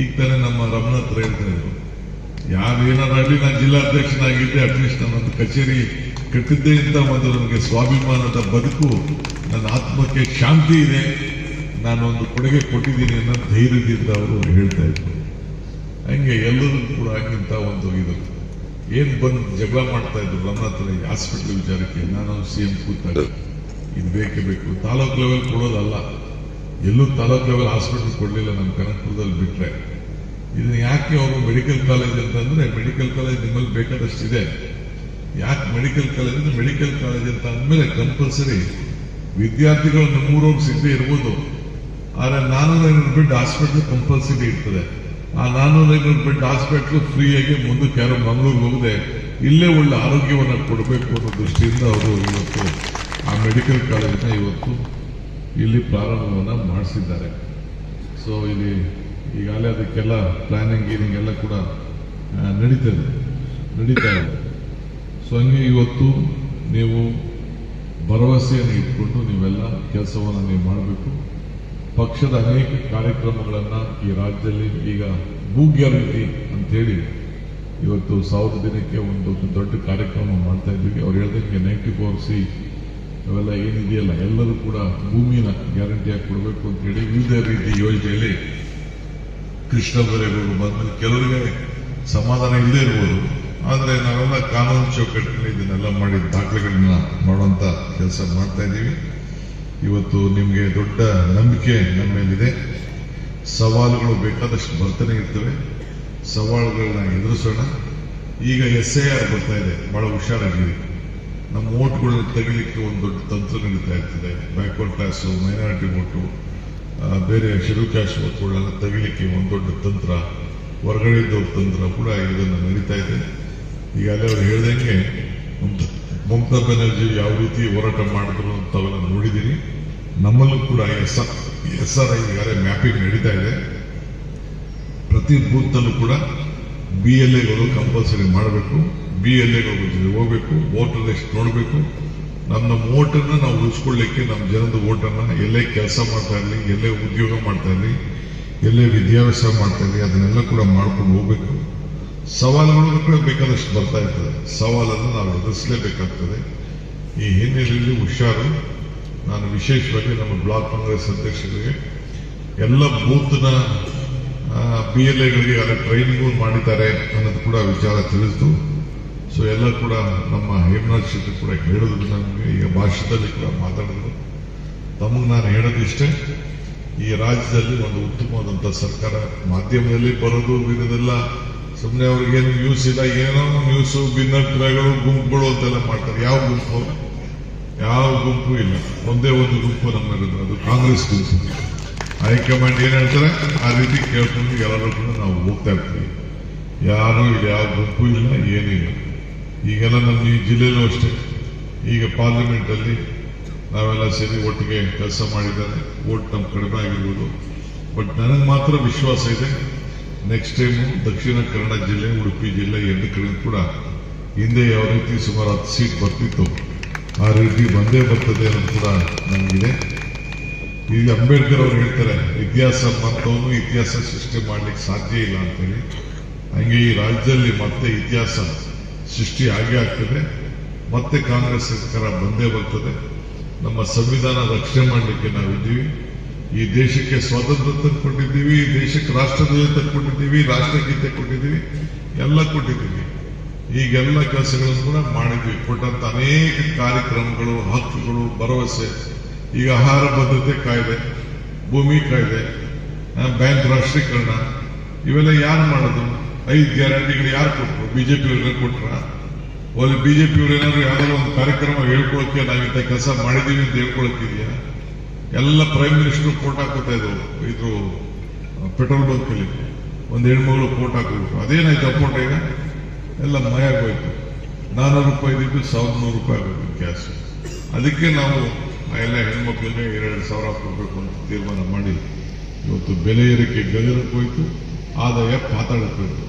ಈಗ ತಾನೇ ನಮ್ಮ ರಮನಾಥ್ ಹೇಳ್ತಾ ಇದ್ರು, ಯಾರು ಏನಾರಾಗಲಿ ನಾನು ಜಿಲ್ಲಾಧ್ಯಕ್ಷನಾಗಿದ್ದೆ, ಅಟ್ಲೀಸ್ಟ್ ನಾನೊಂದು ಕಚೇರಿ ಕಟ್ಟಿದ್ದೆ ಅಂತ ಒಂದು ನನಗೆ ಸ್ವಾಭಿಮಾನದ ಬದುಕು, ನನ್ನ ಆತ್ಮಕ್ಕೆ ಶಾಂತಿ ಇದೆ, ನಾನೊಂದು ಕೊಡುಗೆ ಕೊಟ್ಟಿದ್ದೀನಿ ಅನ್ನೋ ಧೈರ್ಯದಿಂದ ಅವರು ಹೇಳ್ತಾ ಇದ್ರು. ಹಂಗೆ ಎಲ್ಲರೂ ಕೂಡ ಇಂಥ ಒಂದು ಇದು ಏನ್ ಬಂದು ಜಗಳ ಮಾಡ್ತಾ ಇದ್ರು ರಮನಾಥ್ ಹಾಸ್ಪಿಟಲ್ ವಿಚಾರಕ್ಕೆ. ನಾನು CM ಕೂತಾಗ ಇದು ಬೇಕೇ ಬೇಕು, ತಾಲೂಕ್ ಲೆವೆಲ್ ಕೊಡೋದಲ್ಲ, ಎಲ್ಲೂ ತಾಲೂಕ್ ಲೆವೆಲ್ ಹಾಸ್ಪಿಟಲ್ ಕೊಡಲಿಲ್ಲ ನಮ್ಮ ಕನಕಪುರದಲ್ಲಿ ಬಿಟ್ರೆ. ಇದನ್ನ ಯಾಕೆ ಅವರು ಮೆಡಿಕಲ್ ಕಾಲೇಜ್ ಅಂತಂದ್ರೆ, ಮೆಡಿಕಲ್ ಕಾಲೇಜ್ ನಿಮ್ಮಲ್ಲಿ ಬೇಕಾದಷ್ಟಿದೆ. ಯಾಕೆ ಮೆಡಿಕಲ್ ಕಾಲೇಜ್ ಅಂದ್ರೆ, ಮೆಡಿಕಲ್ ಕಾಲೇಜ್ ಅಂತ ಅಂದಮೇಲೆ ಕಂಪಲ್ಸರಿ ವಿದ್ಯಾರ್ಥಿಗಳು ನಮ್ಮೂರವ್ರು ಸಿಗದೆ ಇರ್ಬೋದು, ಆದ್ರೆ 400 ಬೆಡ್ ಹಾಸ್ಪಿಟಲ್ ಕಂಪಲ್ಸರಿ ಇರ್ತದೆ. ಆ 400 ಬೆಡ್ ಹಾಸ್ಪಿಟಲ್ ಫ್ರೀಯಾಗಿ ಮುಂದಕ್ಕೆ ಯಾರು ಮಂಗಳೂರಿಗೆ ಹೋಗದೆ ಇಲ್ಲೇ ಒಳ್ಳೆ ಆರೋಗ್ಯವನ್ನು ಕೊಡಬೇಕು ಅನ್ನೋ ದೃಷ್ಟಿಯಿಂದ ಅವರು ಇವತ್ತು ಆ ಮೆಡಿಕಲ್ ಕಾಲೇಜನ್ನ ಇವತ್ತು ಇಲ್ಲಿ ಪ್ರಾರಂಭವನ್ನ ಮಾಡಿಸಿದ್ದಾರೆ. ಸೊ ಇಲ್ಲಿ ಈಗಾಗಲೇ ಅದಕ್ಕೆಲ್ಲ ಪ್ಲಾನಿಂಗ್ ಗೀನಿಂಗ್ ಎಲ್ಲ ಕೂಡ ನಡೀತಾ ಇದೆ. ಸೊ ಹಂಗೆ ಇವತ್ತು ನೀವು ಭರವಸೆಯನ್ನು ಇಟ್ಕೊಂಡು ನೀವೆಲ್ಲ ಕೆಲಸವನ್ನು ನೀವು ಮಾಡಬೇಕು. ಪಕ್ಷದ ಅನೇಕ ಕಾರ್ಯಕ್ರಮಗಳನ್ನ ಈ ರಾಜ್ಯದಲ್ಲಿ ಈಗ ಭೂಗ್ಯಾರಂಟಿ ಅಂತೇಳಿ ಇವತ್ತು 1000 ದಿನಕ್ಕೆ ಒಂದು ದೊಡ್ಡ ಕಾರ್ಯಕ್ರಮ ಮಾಡ್ತಾ ಇದ್ದೀವಿ. ಅವ್ರು ಹೇಳ್ದಂಗೆ 94C ಅವೆಲ್ಲ ಏನಿದೆಯಲ್ಲ ಎಲ್ಲರೂ ಕೂಡ ಭೂಮಿನ ಗ್ಯಾರಂಟಿಯಾಗಿ ಕೊಡಬೇಕು ಅಂತ ಹೇಳಿ ವಿವಿಧ ರೀತಿ ಯೋಜನೆಯಲ್ಲಿ ಕೃಷ್ಣ ಬೈರೇಗೌಡರು ಬಂದ್ಮೇಲೆ ಕೆಲವರಿಗೆ ಸಮಾಧಾನ ಇಲ್ಲದೆ ಇರ್ಬೋದು, ಆದ್ರೆ ನಾವೆಲ್ಲ ಕಾನೂನು ಚೌಕಟ್ಟಿನಲ್ಲಿ ಇದನ್ನೆಲ್ಲ ಮಾಡಿ ದಾಖಲೆಗಳನ್ನ ಮಾಡುವಂತ ಕೆಲಸ ಮಾಡ್ತಾ ಇದ್ದೀವಿ. ಇವತ್ತು ನಿಮಗೆ ದೊಡ್ಡ ನಂಬಿಕೆ ನಮ್ಮ ಮೇಲಿದೆ. ಸವಾಲುಗಳು ಬೇಕಾದಷ್ಟು ಬರ್ತಾನೆ ಇರ್ತವೆ, ಸವಾಲುಗಳನ್ನ ಎದುರಿಸೋಣ. ಈಗ SIR ಬರ್ತಾ ಇದೆ, ಬಹಳ ಹುಷಾರಾಗಿರಿ. ನಮ್ಮ ಓಟ್ಗಳನ್ನ ತೆಗಿಲಿಕ್ಕೆ ಒಂದು ದೊಡ್ಡ ತಂತ್ರ ನಡೀತಾ ಇರ್ತದೆ. ಬ್ಯಾಕ್ವರ್ಡ್ ಕ್ಲಾಸು, ಮೈನಾರಿಟಿ ಓಟು, ಬೇರೆ ಶೆಡ್ಯೂಲ್ ಕ್ಯಾಸ್ಟ್ ಓಟ್ಗಳನ್ನ ತೆಗಿಲಿಕ್ಕೆ ಒಂದು ದೊಡ್ಡ ತಂತ್ರ, ಹೊರಗಡೆ ಇದ್ದವ್ರ ತಂತ್ರ ಕೂಡ ಇದನ್ನು ನಡೀತಾ ಇದೆ. ಈಗಾಗಲೇ ಅವ್ರು ಹೇಳ್ದಂಗೆ ಮಮತಾ ಬ್ಯಾನರ್ಜಿ ಯಾವ ರೀತಿ ಹೋರಾಟ ಮಾಡಿದ್ರು ಅಂತವೆಲ್ಲ ನೋಡಿದ್ದೀರಿ. ನಮ್ಮಲ್ಲೂ ಕೂಡ SRI ಈಗಾಗಲೇ ಮ್ಯಾಪಿಂಗ್ ನಡೀತಾ ಇದೆ. ಪ್ರತಿ ಬೂತ್ನಲ್ಲೂ ಕೂಡ BLAಗಳು ಕಂಪಲ್ಸರಿ ಮಾಡಬೇಕು, BLAಗಳು ಹೋಗ್ಬೇಕು, ವೋಟರ್ ಲಿಸ್ಟ್ ನೋಡಬೇಕು. ನಮ್ಮ ಓಟನ್ನ ನಾವು ಉಳಿಸ್ಕೊಳ್ಳಿಕ್ಕೆ, ನಮ್ಮ ಜನದ ಓಟನ್ನ ಎಲ್ಲೇ ಕೆಲಸ ಮಾಡ್ತಾ ಇರಲಿ, ಎಲ್ಲೇ ಉದ್ಯೋಗ ಮಾಡ್ತಾ ಇರಲಿ, ಎಲ್ಲೇ ವಿದ್ಯಾಭ್ಯಾಸ ಮಾಡ್ತಾ ಇರಲಿ, ಅದನ್ನೆಲ್ಲ ಕೂಡ ಮಾಡ್ಕೊಂಡು ಹೋಗ್ಬೇಕು. ಸವಾಲುಗಳು ಕೂಡ ಬೇಕಾದಷ್ಟು ಬರ್ತಾ ಇರ್ತದೆ, ಸವಾಲನ್ನು ನಾವು ಎದುರಿಸಲೇಬೇಕಾಗ್ತದೆ. ಈ ಹಿನ್ನೆಲೆಯಲ್ಲಿ ಹುಷಾರು. ನಾನು ವಿಶೇಷವಾಗಿ ನಮ್ಮ ಬ್ಲಾಕ್ ಕಾಂಗ್ರೆಸ್ ಅಧ್ಯಕ್ಷರಿಗೆ ಎಲ್ಲ ಬೂತ್ನ BLAಗಳಿಗೆ ಎಲ್ಲ ಟ್ರೈನಿಂಗ್ ಮಾಡಿದ್ದಾರೆ ಅನ್ನೋದು ಕೂಡ ವಿಚಾರ ತಿಳಿಸಿತು. ಸೊ ಎಲ್ಲ ಕೂಡ ನಮ್ಮ ಹೇಮನಾಥ್ ಶೆಟ್ಟಿ ಕೂಡ ಹೇಳಿದ್ರು, ನಮಗೆ ಈಗ ಭಾಷಣದಲ್ಲಿ ಕೂಡ ಮಾತಾಡಿದ್ರು. ತಮಗೆ ನಾನು ಹೇಳೋದಿಷ್ಟೇ, ಈ ರಾಜ್ಯದಲ್ಲಿ ಒಂದು ಉತ್ತಮವಾದಂಥ ಸರ್ಕಾರ, ಮಾಧ್ಯಮದಲ್ಲಿ ಬರೋದು ಇದೆಲ್ಲ ಸುಮ್ಮನೆ ಅವ್ರಿಗೇನು ನ್ಯೂಸ್ ಇಲ್ಲ, ಏನೋ ನ್ಯೂಸು, ಭಿನ್ನಭಿಪ್ರಾಯಗಳು, ಗುಂಪುಗಳು ಅಂತೆಲ್ಲ ಮಾಡ್ತಾರೆ. ಯಾವ ಗುಂಪು ಇಲ್ಲ, ಒಂದೇ ಒಂದು ಗುಂಪು ನಮ್ಮಲ್ಲಿರೋದು, ಅದು ಕಾಂಗ್ರೆಸ್ ಗುಂಪು. ಹೈಕಮಾಂಡ್ ಏನ್ ಹೇಳ್ತಾರೆ ಆ ರೀತಿ ಕೇಳ್ಕೊಂಡು ಎಲ್ಲರೂ ಕೂಡ ನಾವು ಹೋಗ್ತಾ ಇರ್ತೀವಿ. ಯಾರು ಇಲ್ಲ, ಯಾವ ಗುಂಪು ಇಲ್ಲ, ಏನಿಲ್ಲ. ಈಗೆಲ್ಲ ನಮ್ಮ ಈ ಜಿಲ್ಲೆಯಲ್ಲೂ ಅಷ್ಟೇ, ಈಗ ಪಾರ್ಲಿಮೆಂಟ್ ಅಲ್ಲಿ ನಾವೆಲ್ಲ ಸೇರಿ ಒಟ್ಟಿಗೆ ಕೆಲಸ ಮಾಡಿದ್ದಾರೆ. ವೋಟ್ ನಮ್ ಕಡಿಮೆ ಆಗಿರ್ಬೋದು, ಬಟ್ ನನಗೆ ಮಾತ್ರ ವಿಶ್ವಾಸ ಇದೆ, ನೆಕ್ಸ್ಟ್ ಟೈಮು ದಕ್ಷಿಣ ಕನ್ನಡ ಜಿಲ್ಲೆ, ಉಡುಪಿ ಜಿಲ್ಲೆ ಎರಡು ಕಡೆ ಕೂಡ ಹಿಂದೆ ಯಾವ ರೀತಿ ಸುಮಾರು 10 ಸೀಟ್ ಬರ್ತಿತ್ತು ಆ ರೀತಿ ಬಂದೇ ಬರ್ತದೆ ಅನ್ನೋದು ಕೂಡ ನನಗಿದೆ. ಈಗ ಅಂಬೇಡ್ಕರ್ ಅವರು ಹೇಳ್ತಾರೆ, ಇತಿಹಾಸ ಮತ್ತವನು ಇತಿಹಾಸ ಸೃಷ್ಟಿ ಮಾಡ್ಲಿಕ್ಕೆ ಸಾಧ್ಯ ಇಲ್ಲ ಅಂತೇಳಿ. ಹಂಗೆ ಈ ರಾಜ್ಯದಲ್ಲಿ ಮತ್ತೆ ಇತಿಹಾಸ ಸೃಷ್ಟಿ ಆಗೇ ಆಗ್ತದೆ, ಮತ್ತೆ ಕಾಂಗ್ರೆಸ್ ಸರ್ಕಾರ ಬಂದೇ ಬರ್ತದೆ. ನಮ್ಮ ಸಂವಿಧಾನ ರಕ್ಷಣೆ ಮಾಡಲಿಕ್ಕೆ ನಾವಿದ್ದೀವಿ. ಈ ದೇಶಕ್ಕೆ ಸ್ವಾತಂತ್ರ್ಯ ತಂದುಕೊಟ್ಟಿದ್ದೀವಿ, ಈ ದೇಶಕ್ಕೆ ರಾಷ್ಟ್ರಧ್ವಜ ತಂದುಕೊಟ್ಟಿದ್ದೀವಿ, ರಾಷ್ಟ್ರಗೀತೆ ಕೊಟ್ಟಿದ್ದೀವಿ, ಎಲ್ಲ ಕೊಟ್ಟಿದ್ದೀವಿ. ಈಗೆಲ್ಲ ಕೆಲಸಗಳನ್ನು ಕೂಡ ಮಾಡಿದ್ವಿ. ಕೊಟ್ಟಂತ ಅನೇಕ ಕಾರ್ಯಕ್ರಮಗಳು, ಹಕ್ಕುಗಳು, ಭರವಸೆ, ಈಗ ಆಹಾರ ಭದ್ರತೆ ಕಾಯ್ದೆ, ಭೂಮಿ ಕಾಯ್ದೆ, ಬ್ಯಾಂಕ್ ರಾಷ್ಟ್ರೀಕರಣ, ಇವೆಲ್ಲ ಯಾರು ಮಾಡೋದು? 5 ಗ್ಯಾರಂಟಿಗಳು ಯಾರು ಕೊಟ್ಟರು? ಬಿಜೆಪಿಯವ್ರನ್ನ ಕೊಟ್ರ? ಒಂದು ಬಿಜೆಪಿಯವ್ರು ಏನಾದ್ರು ಯಾವ್ದಾದ್ರು ಒಂದು ಕಾರ್ಯಕ್ರಮ ಹೇಳ್ಕೊಳಕ್ಕೆ ನಾವಿಂತ ಕೆಲಸ ಮಾಡಿದೀವಿ ಅಂತ ಹೇಳ್ಕೊಳಕ್ಕಿದೆಯಾ? ಎಲ್ಲ ಪ್ರೈಮ್ ಮಿನಿಸ್ಟರ್ ಫೋಟೋ ಹಾಕೋತಾ ಇದ್ರು ಪೆಟ್ರೋಲ್ ಬಂಕ್ ಅಲ್ಲಿ, ಒಂದು ಹೆಣ್ಮಗಳು ಫೋಟೋ ಹಾಕೋಬೇಕು. ಅದೇನಾಯ್ತು ಫೋಟೋ? ಈಗ ಎಲ್ಲ ಮಯಾಗೋಯ್ತು. 400 ರೂಪಾಯಿ ಇದ್ದಿದ್ದು 1100 ರೂಪಾಯಿ ಆಗೋದು ಗ್ಯಾಸ್. ಅದಕ್ಕೆ ನಾವು ಎಲ್ಲ ಹೆಣ್ಮಕ್ಳಿಗೆ 2000 ಕೊಡಬೇಕು ಅಂತ ತೀರ್ಮಾನ ಮಾಡಿ ಇವತ್ತು ಬೆಲೆ ಏರಿಕೆ ಗಗನಕ್ಕೆ ಹೋಯ್ತು, ಆದಾಯ ಪಾತಾಳಕ್ಕೆ ಹೋಯ್ತು.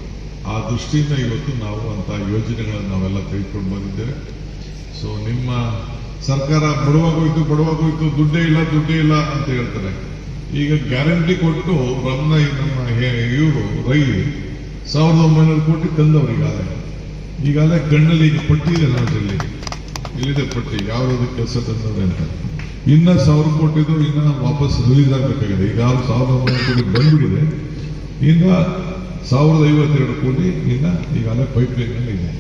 ಆ ದೃಷ್ಟಿಯಿಂದ ಇವತ್ತು ನಾವು ಅಂತ ಯೋಜನೆಗಳನ್ನು ನಾವೆಲ್ಲ ತೆಗೆದುಕೊಂಡು ಬಂದಿದ್ದೇವೆ. ಸೊ ನಿಮ್ಮ ಸರ್ಕಾರ ಬಡವಾಗೋಯ್ತು, ದುಡ್ಡೇ ಇಲ್ಲ ಅಂತ ಹೇಳ್ತಾರೆ. ಈಗ ಗ್ಯಾರಂಟಿ ಕೊಟ್ಟು ನಮ್ಮ ಇವರು ರೈ 1900 ಕೋಟಿ ತಂದವರು ಈಗಾಗಲೇ ಕಣ್ಣಲ್ಲಿ ಈಗ ಪಟ್ಟಿ ಇದೆ ನಾಟಲ್ಲಿ ಇಲ್ಲಿದೆ ಪಟ್ಟಿ ಯಾವ್ದು ಕೆಲಸ ತಂದವ್ರೆ ಅಂತ. ಇನ್ನ 1000 ಕೋಟಿದು ಇನ್ನ ವಾಪಸ್ ರಿಲೀಸ್ ಆಗಬೇಕಾಗಿದೆ. ಈಗ 1900 ಕೋಟಿ ಬಂದ್ಬಿಟ್ಟಿದೆ. ಇನ್ನ 1052 ಕೋಟಿ ಇನ್ನ ಈಗಾಗಲೇ ಪೈಪ್ ಲೈನ್ ಇದೆ.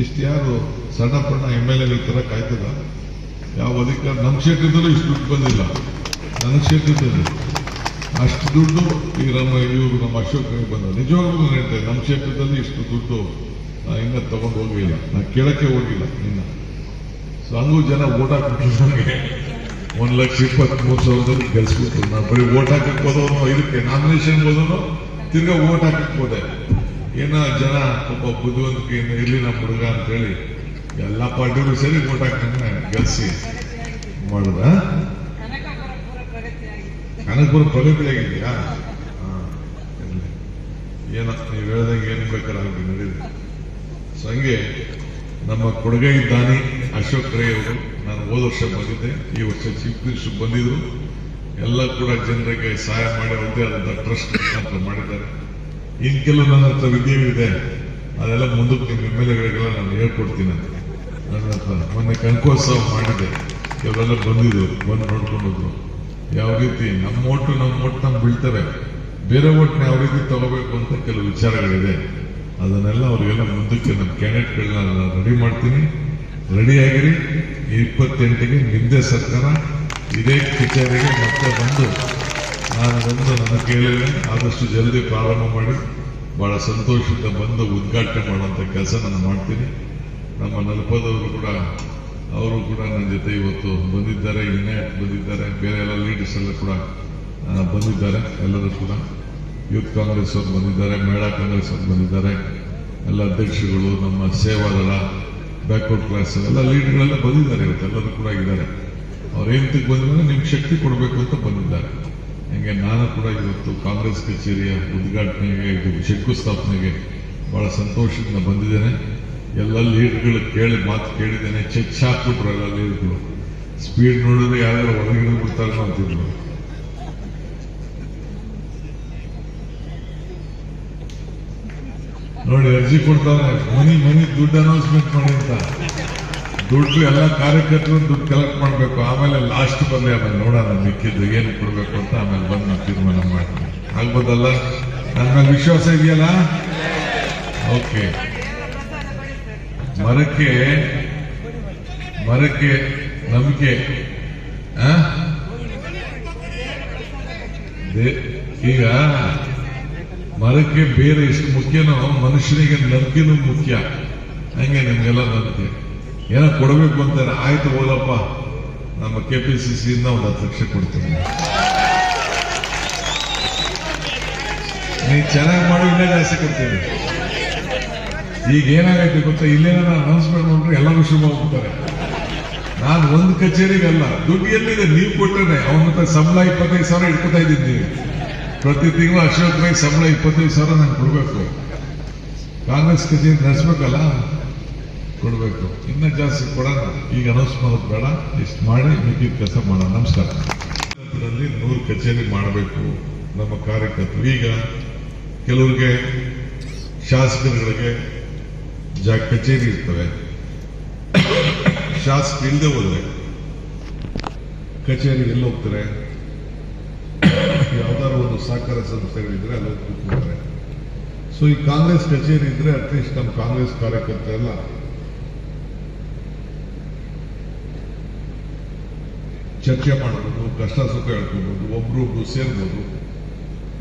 ಇಷ್ಟು ಯಾರು ಸಣ್ಣ ಪಣ್ಣ MLA ತರ ಕಾಯ್ತದ? ಯಾವ ಅಧಿಕಾರ ನಮ್ಮ ಕ್ಷೇತ್ರದಲ್ಲೂ ಇಷ್ಟು ದುಡ್ಡು ಬಂದಿಲ್ಲ. ನನ್ನ ಕ್ಷೇತ್ರದಲ್ಲಿ ಅಷ್ಟು ದುಡ್ಡು ಈಗ ನಮ್ಮ ಅಶೋಕ್ ಬಂದ. ನಿಜವಾಗ್ಲೂ ಹೇಳ್ತೇವೆ, ನಮ್ಮ ಕ್ಷೇತ್ರದಲ್ಲಿ ಇಷ್ಟು ದುಡ್ಡು ಇನ್ನ ತಗೊಂಡು ಹೋಗಿಲ್ಲ. ನಾನು ಕೇಳಕ್ಕೆ ಹೋಗಿಲ್ಲ ಇನ್ನ. ಸೊ ಹಂಗೂ ಜನ ಓಟ್ ಹಾಕ್ಬಿಟ್ಟು ನನಗೆ 1,23,000 ಗೆಲ್ಸ್ಬಿಟ್ಟು ನಾನು ಬರೀ ಓಟ್ ಹಾಕಕ್ಕೆ ಹೋದವನು, ಇದಕ್ಕೆ ನಾಮಿನೇಷನ್ ಹೋದವನು ತಿರ್ಗಾ ಓಟ್ ಹಾಕಕ್ಕೆ ಹೋದೆ. ಏನೋ ಜನ ಪಾಪ ಬುದ್ಧಿವಂತಿಕೆಯಿಂದ ಇರ್ಲಿ ನಮ್ಮ ಹುಡುಗ ಅಂತೇಳಿ ಎಲ್ಲ ಪಾರ್ಟಿಗಳು ಸೇರಿ ಓಟ್ ಹಾಕಂಗೆ ಗೆಲ್ಸಿ ಮಾಡುದ. ಕನಕಪುರ ಪ್ರಗತಿ ಆಗಿದೆಯಾ? ಏನೋ ನೀವು ಹೇಳ್ದಂಗೆ ಏನು ಬೇಕಾದ್ರೆ ನಡೀಲಿ. ಸೊ ಹಂಗೆ ನಮ್ಮ ಕೊಡಗೈ ದಾನಿ ಅಶೋಕ್ ರೈ ಅವರು, ನಾನು ಹೋದ ವರ್ಷ ಬಂದಿದ್ದೆ, ಈ ವರ್ಷ ಚೀಫ್ ಮಿನಿಸ್ಟರ್ ಬಂದಿದ್ರು. ಎಲ್ಲ ಕೂಡ ಜನರಿಗೆ ಸಹಾಯ ಮಾಡಿ ಅವ್ರದ್ದೇ ಆದಂತ ಟ್ರಸ್ಟ್ ಮುಖಾಂತರ ಮಾಡಿದ್ದಾರೆ. ಇನ್ ಕೆಲವು ನನ್ನ ಹತ್ರ ವಿದ್ಯೆಗಳಿದೆ, ಅದೆಲ್ಲ ಮುಂದಕ್ಕೆ ನಿಮ್ಮ MLAಗಳಿಗೆಲ್ಲ ನಾನು ಹೇಳ್ಕೊಡ್ತೀನಿ. ನನ್ನ ಹತ್ರ ಮೊನ್ನೆ ಕನಕೋತ್ಸವ ಮಾಡಿದೆ, ಕೆಲವೆಲ್ಲ ಬಂದಿದ್ರು, ಬಂದು ನೋಡ್ಕೊಂಡೋದ್ರು. ಯಾವ ರೀತಿ ನಮ್ಮ ಓಟು ನಮ್ಗೆ ಬೀಳ್ತವೆ, ಬೇರೆ ಓಟ್ನ ಯಾವ ರೀತಿ ತಗೋಬೇಕು ಅಂತ ಕೆಲವು ವಿಚಾರಗಳಿದೆ. ಅದನ್ನೆಲ್ಲ ಅವರಿಗೆಲ್ಲ ಮುಂದಕ್ಕೆ ನಮ್ಮ ಕ್ಯಾಂಡಿಡೇಟ್ಗಳನ್ನ ನಾನು ರೆಡಿ ಮಾಡ್ತೀನಿ. ರೆಡಿ ಆಗಿರಿ. 28ಗೆ ನಿಮ್ಮದೇ ಸರ್ಕಾರ ಇದೇ ಕಚೇರಿಗೆ ಮತ್ತೆ ಬಂದು ನನ್ನ ಕೇಳಿದ್ರೆ ಆದಷ್ಟು ಜಲ್ದಿ ಪ್ರಾರಂಭ ಮಾಡಿ ಬಹಳ ಸಂತೋಷದಿಂದ ಬಂದು ಉದ್ಘಾಟನೆ ಮಾಡುವಂಥ ಕೆಲಸ ನಾನು ಮಾಡ್ತೀನಿ. ನಮ್ಮ ನಲಪದವರು ಕೂಡ ನನ್ನ ಜೊತೆ ಇವತ್ತು ಬಂದಿದ್ದಾರೆ, ಇನ್ನೇ ಬಂದಿದ್ದಾರೆ, ಬೇರೆ ಎಲ್ಲ ಲೀಡರ್ಸ್ ಎಲ್ಲ ಕೂಡ ಬಂದಿದ್ದಾರೆ. ಎಲ್ಲರೂ ಕೂಡ ಯೂತ್ ಕಾಂಗ್ರೆಸ್ ಅವರು ಬಂದಿದ್ದಾರೆ, ಮಹಿಳಾ ಕಾಂಗ್ರೆಸ್ ಅವರು ಬಂದಿದ್ದಾರೆ, ಎಲ್ಲ ಅಧ್ಯಕ್ಷರುಗಳು, ನಮ್ಮ ಸೇವಾದಳ, ಬ್ಯಾಕ್ವರ್ಡ್ ಕ್ಲಾಸ್ ಎಲ್ಲ ಲೀಡರ್ಗಳೆಲ್ಲ ಬಂದಿದ್ದಾರೆ. ಇವತ್ತೆಲ್ಲರೂ ಕೂಡ ಇದ್ದಾರೆ. ಅವ್ರು ಏನಂತಕ್ಕೆ ಬಂದಿದ್ದಾರೆ, ನಿಮ್ಗೆ ಶಕ್ತಿ ಕೊಡಬೇಕು ಅಂತ ಬಂದಿದ್ದಾರೆ. ಹಂಗೆ ನಾನು ಕೂಡ ಇವತ್ತು ಕಾಂಗ್ರೆಸ್ ಕಚೇರಿಯ ಉದ್ಘಾಟನೆಗೆ, ಶಂಕುಸ್ಥಾಪನೆಗೆ ಬಹಳ ಸಂತೋಷದಿಂದ ಬಂದಿದ್ದೇನೆ. ಎಲ್ಲ ಲೀಡರ್ಗಳು ಮಾತು ಕೇಳಿದ್ದೇನೆ. ಚೆಕ್ ಹಾಕ್ಬಿಟ್ರು ಎಲ್ಲ ಲೀಡರ್ಗಳು. ಸ್ಪೀಡ್ ನೋಡಿದ್ರೆ ಯಾರು ಹೊರಗಿಡ ಬಿಡ್ತಾರೆ ಅಂತಿದ್ರು. ನೋಡಿ ಅರ್ಜಿ ಕೊಡ್ತಾರೆ, ಮನಿ ದುಡ್ಡು ಅನೌನ್ಸ್ಮೆಂಟ್ ಮಾಡಿ ಅಂತ. ದುಡ್ಡು ಎಲ್ಲ ಕಾರ್ಯಕರ್ತರು ದುಡ್ಡು ಕಲೆಕ್ಟ್ ಮಾಡಬೇಕು. ಆಮೇಲೆ ಲಾಸ್ಟ್ ಬಂದೆ, ಆಮೇಲೆ ನೋಡೋಣ ಮಿಕ್ಕಿದ್ದು ಏನು ಕೊಡ್ಬೇಕು ಅಂತ ಆಮೇಲೆ ಬಂದು ನಾವು ತೀರ್ಮಾನ ಮಾಡ್ತೀವಿ. ಆಗ್ಬೋದಲ್ಲ? ನನ್ನ ಮೇಲೆ ವಿಶ್ವಾಸ ಇದೆಯಲ್ಲ? ಓಕೆ. ಮರಕ್ಕೆ ನಂಬಿಕೆ. ಈಗ ಮರಕ್ಕೆ ಬೇರೆ ಎಷ್ಟು ಮುಖ್ಯನೋ ಮನುಷ್ಯನಿಗೆ ನಂಬಿಕೆನೂ ಮುಖ್ಯ. ಹಂಗೆ ನಿಮ್ಗೆಲ್ಲ ನಂಬಿಕೆ ಏನೋ ಕೊಡಬೇಕು ಅಂತಾರೆ. ಆಯ್ತು ಹೋಗಪ್ಪ, ನಮ್ಮ KPCC ಇಂದ 10 ಲಕ್ಷ ಕೊಡ್ತೀನಿ, ನೀ ಚೆನ್ನಾಗಿ ಮಾಡಿ ಇನ್ನೇ ಜಾಸ್ತಿ ಕೊಡ್ತೀನಿ. ಈಗ ಏನಾಗೈತೆ ಗೊತ್ತಾ, ಇಲ್ಲೇನ ಅನೌನ್ಸ್ಮೆಂಟ್ ಮಾಡ್ರೆ ಎಲ್ಲರೂ ಶುಭ ಹೋಗ್ತಾರೆ. ನಾನು ಒಂದು ಕಚೇರಿಗಲ್ಲ, ದುಡ್ಡು ಎಲ್ಲಿದೆ? ನೀವು ಕೊಟ್ಟರೆ ಅವನ ಹತ್ರ ಸಂಬಳ 25,000 ಇಟ್ಕೊತಾ ಇದ್ದೀನಿ. ನೀವು ಪ್ರತಿ ತಿಂಗಳು ಅಶೋಕ್ ರೈ ಸಂಬಳ 25,000 ನಾನು ಕೊಡ್ಬೇಕು. ಕಾಂಗ್ರೆಸ್ ಕಚೇರಿ ನಡೆಸ್ಬೇಕಲ್ಲ, ಕೊಡ್ಬೇಕು. ಇನ್ನ ಜಾಸ್ತಿ ಕೊಡೋಣ. ಈಗ ಅನೌನ್ಸ್ ಮಾಡೋದು ಬೇಡ, ಇಷ್ಟು ಮಾಡಿ ಮಿಕ್ಕಿದ ಕೆಲಸ ಮಾಡೋಣ. ನಮಸ್ಕಾರ. 100 ಕಚೇರಿ ಮಾಡಬೇಕು ನಮ್ಮ ಕಾರ್ಯಕರ್ತರು. ಈಗ ಕೆಲವರಿಗೆ ಶಾಸಕರುಗಳಿಗೆ ಕಚೇರಿ ಇರ್ತವೆ. ಶಾಸಕ ಇಲ್ಲದೆ ಹೋದ್ರೆ ಕಚೇರಿಗೆ ಎಲ್ಲ ಹೋಗ್ತಾರೆ. ಯಾವ್ದಾದ್ರು ಒಂದು ಸಹಕಾರ ಸಂಸ್ಥೆಗಳಿದ್ರೆ ಅಲ್ಲಿ ಕೂತ್ಕೊಳ್ತಾರೆ. ಸೊ ಈ ಕಾಂಗ್ರೆಸ್ ಕಚೇರಿ ಇದ್ರೆ ಅಟ್ಲೀಸ್ಟ್ ನಮ್ಮ ಕಾಂಗ್ರೆಸ್ ಕಾರ್ಯಕರ್ತರೆಲ್ಲ ಚರ್ಚೆ ಮಾಡಬಹುದು, ಕಷ್ಟ ಸುಖ ಹೇಳ್ಕೊಬಹುದು, ಒಬ್ರೊಬ್ರು ಸೇರ್ಬೋದು,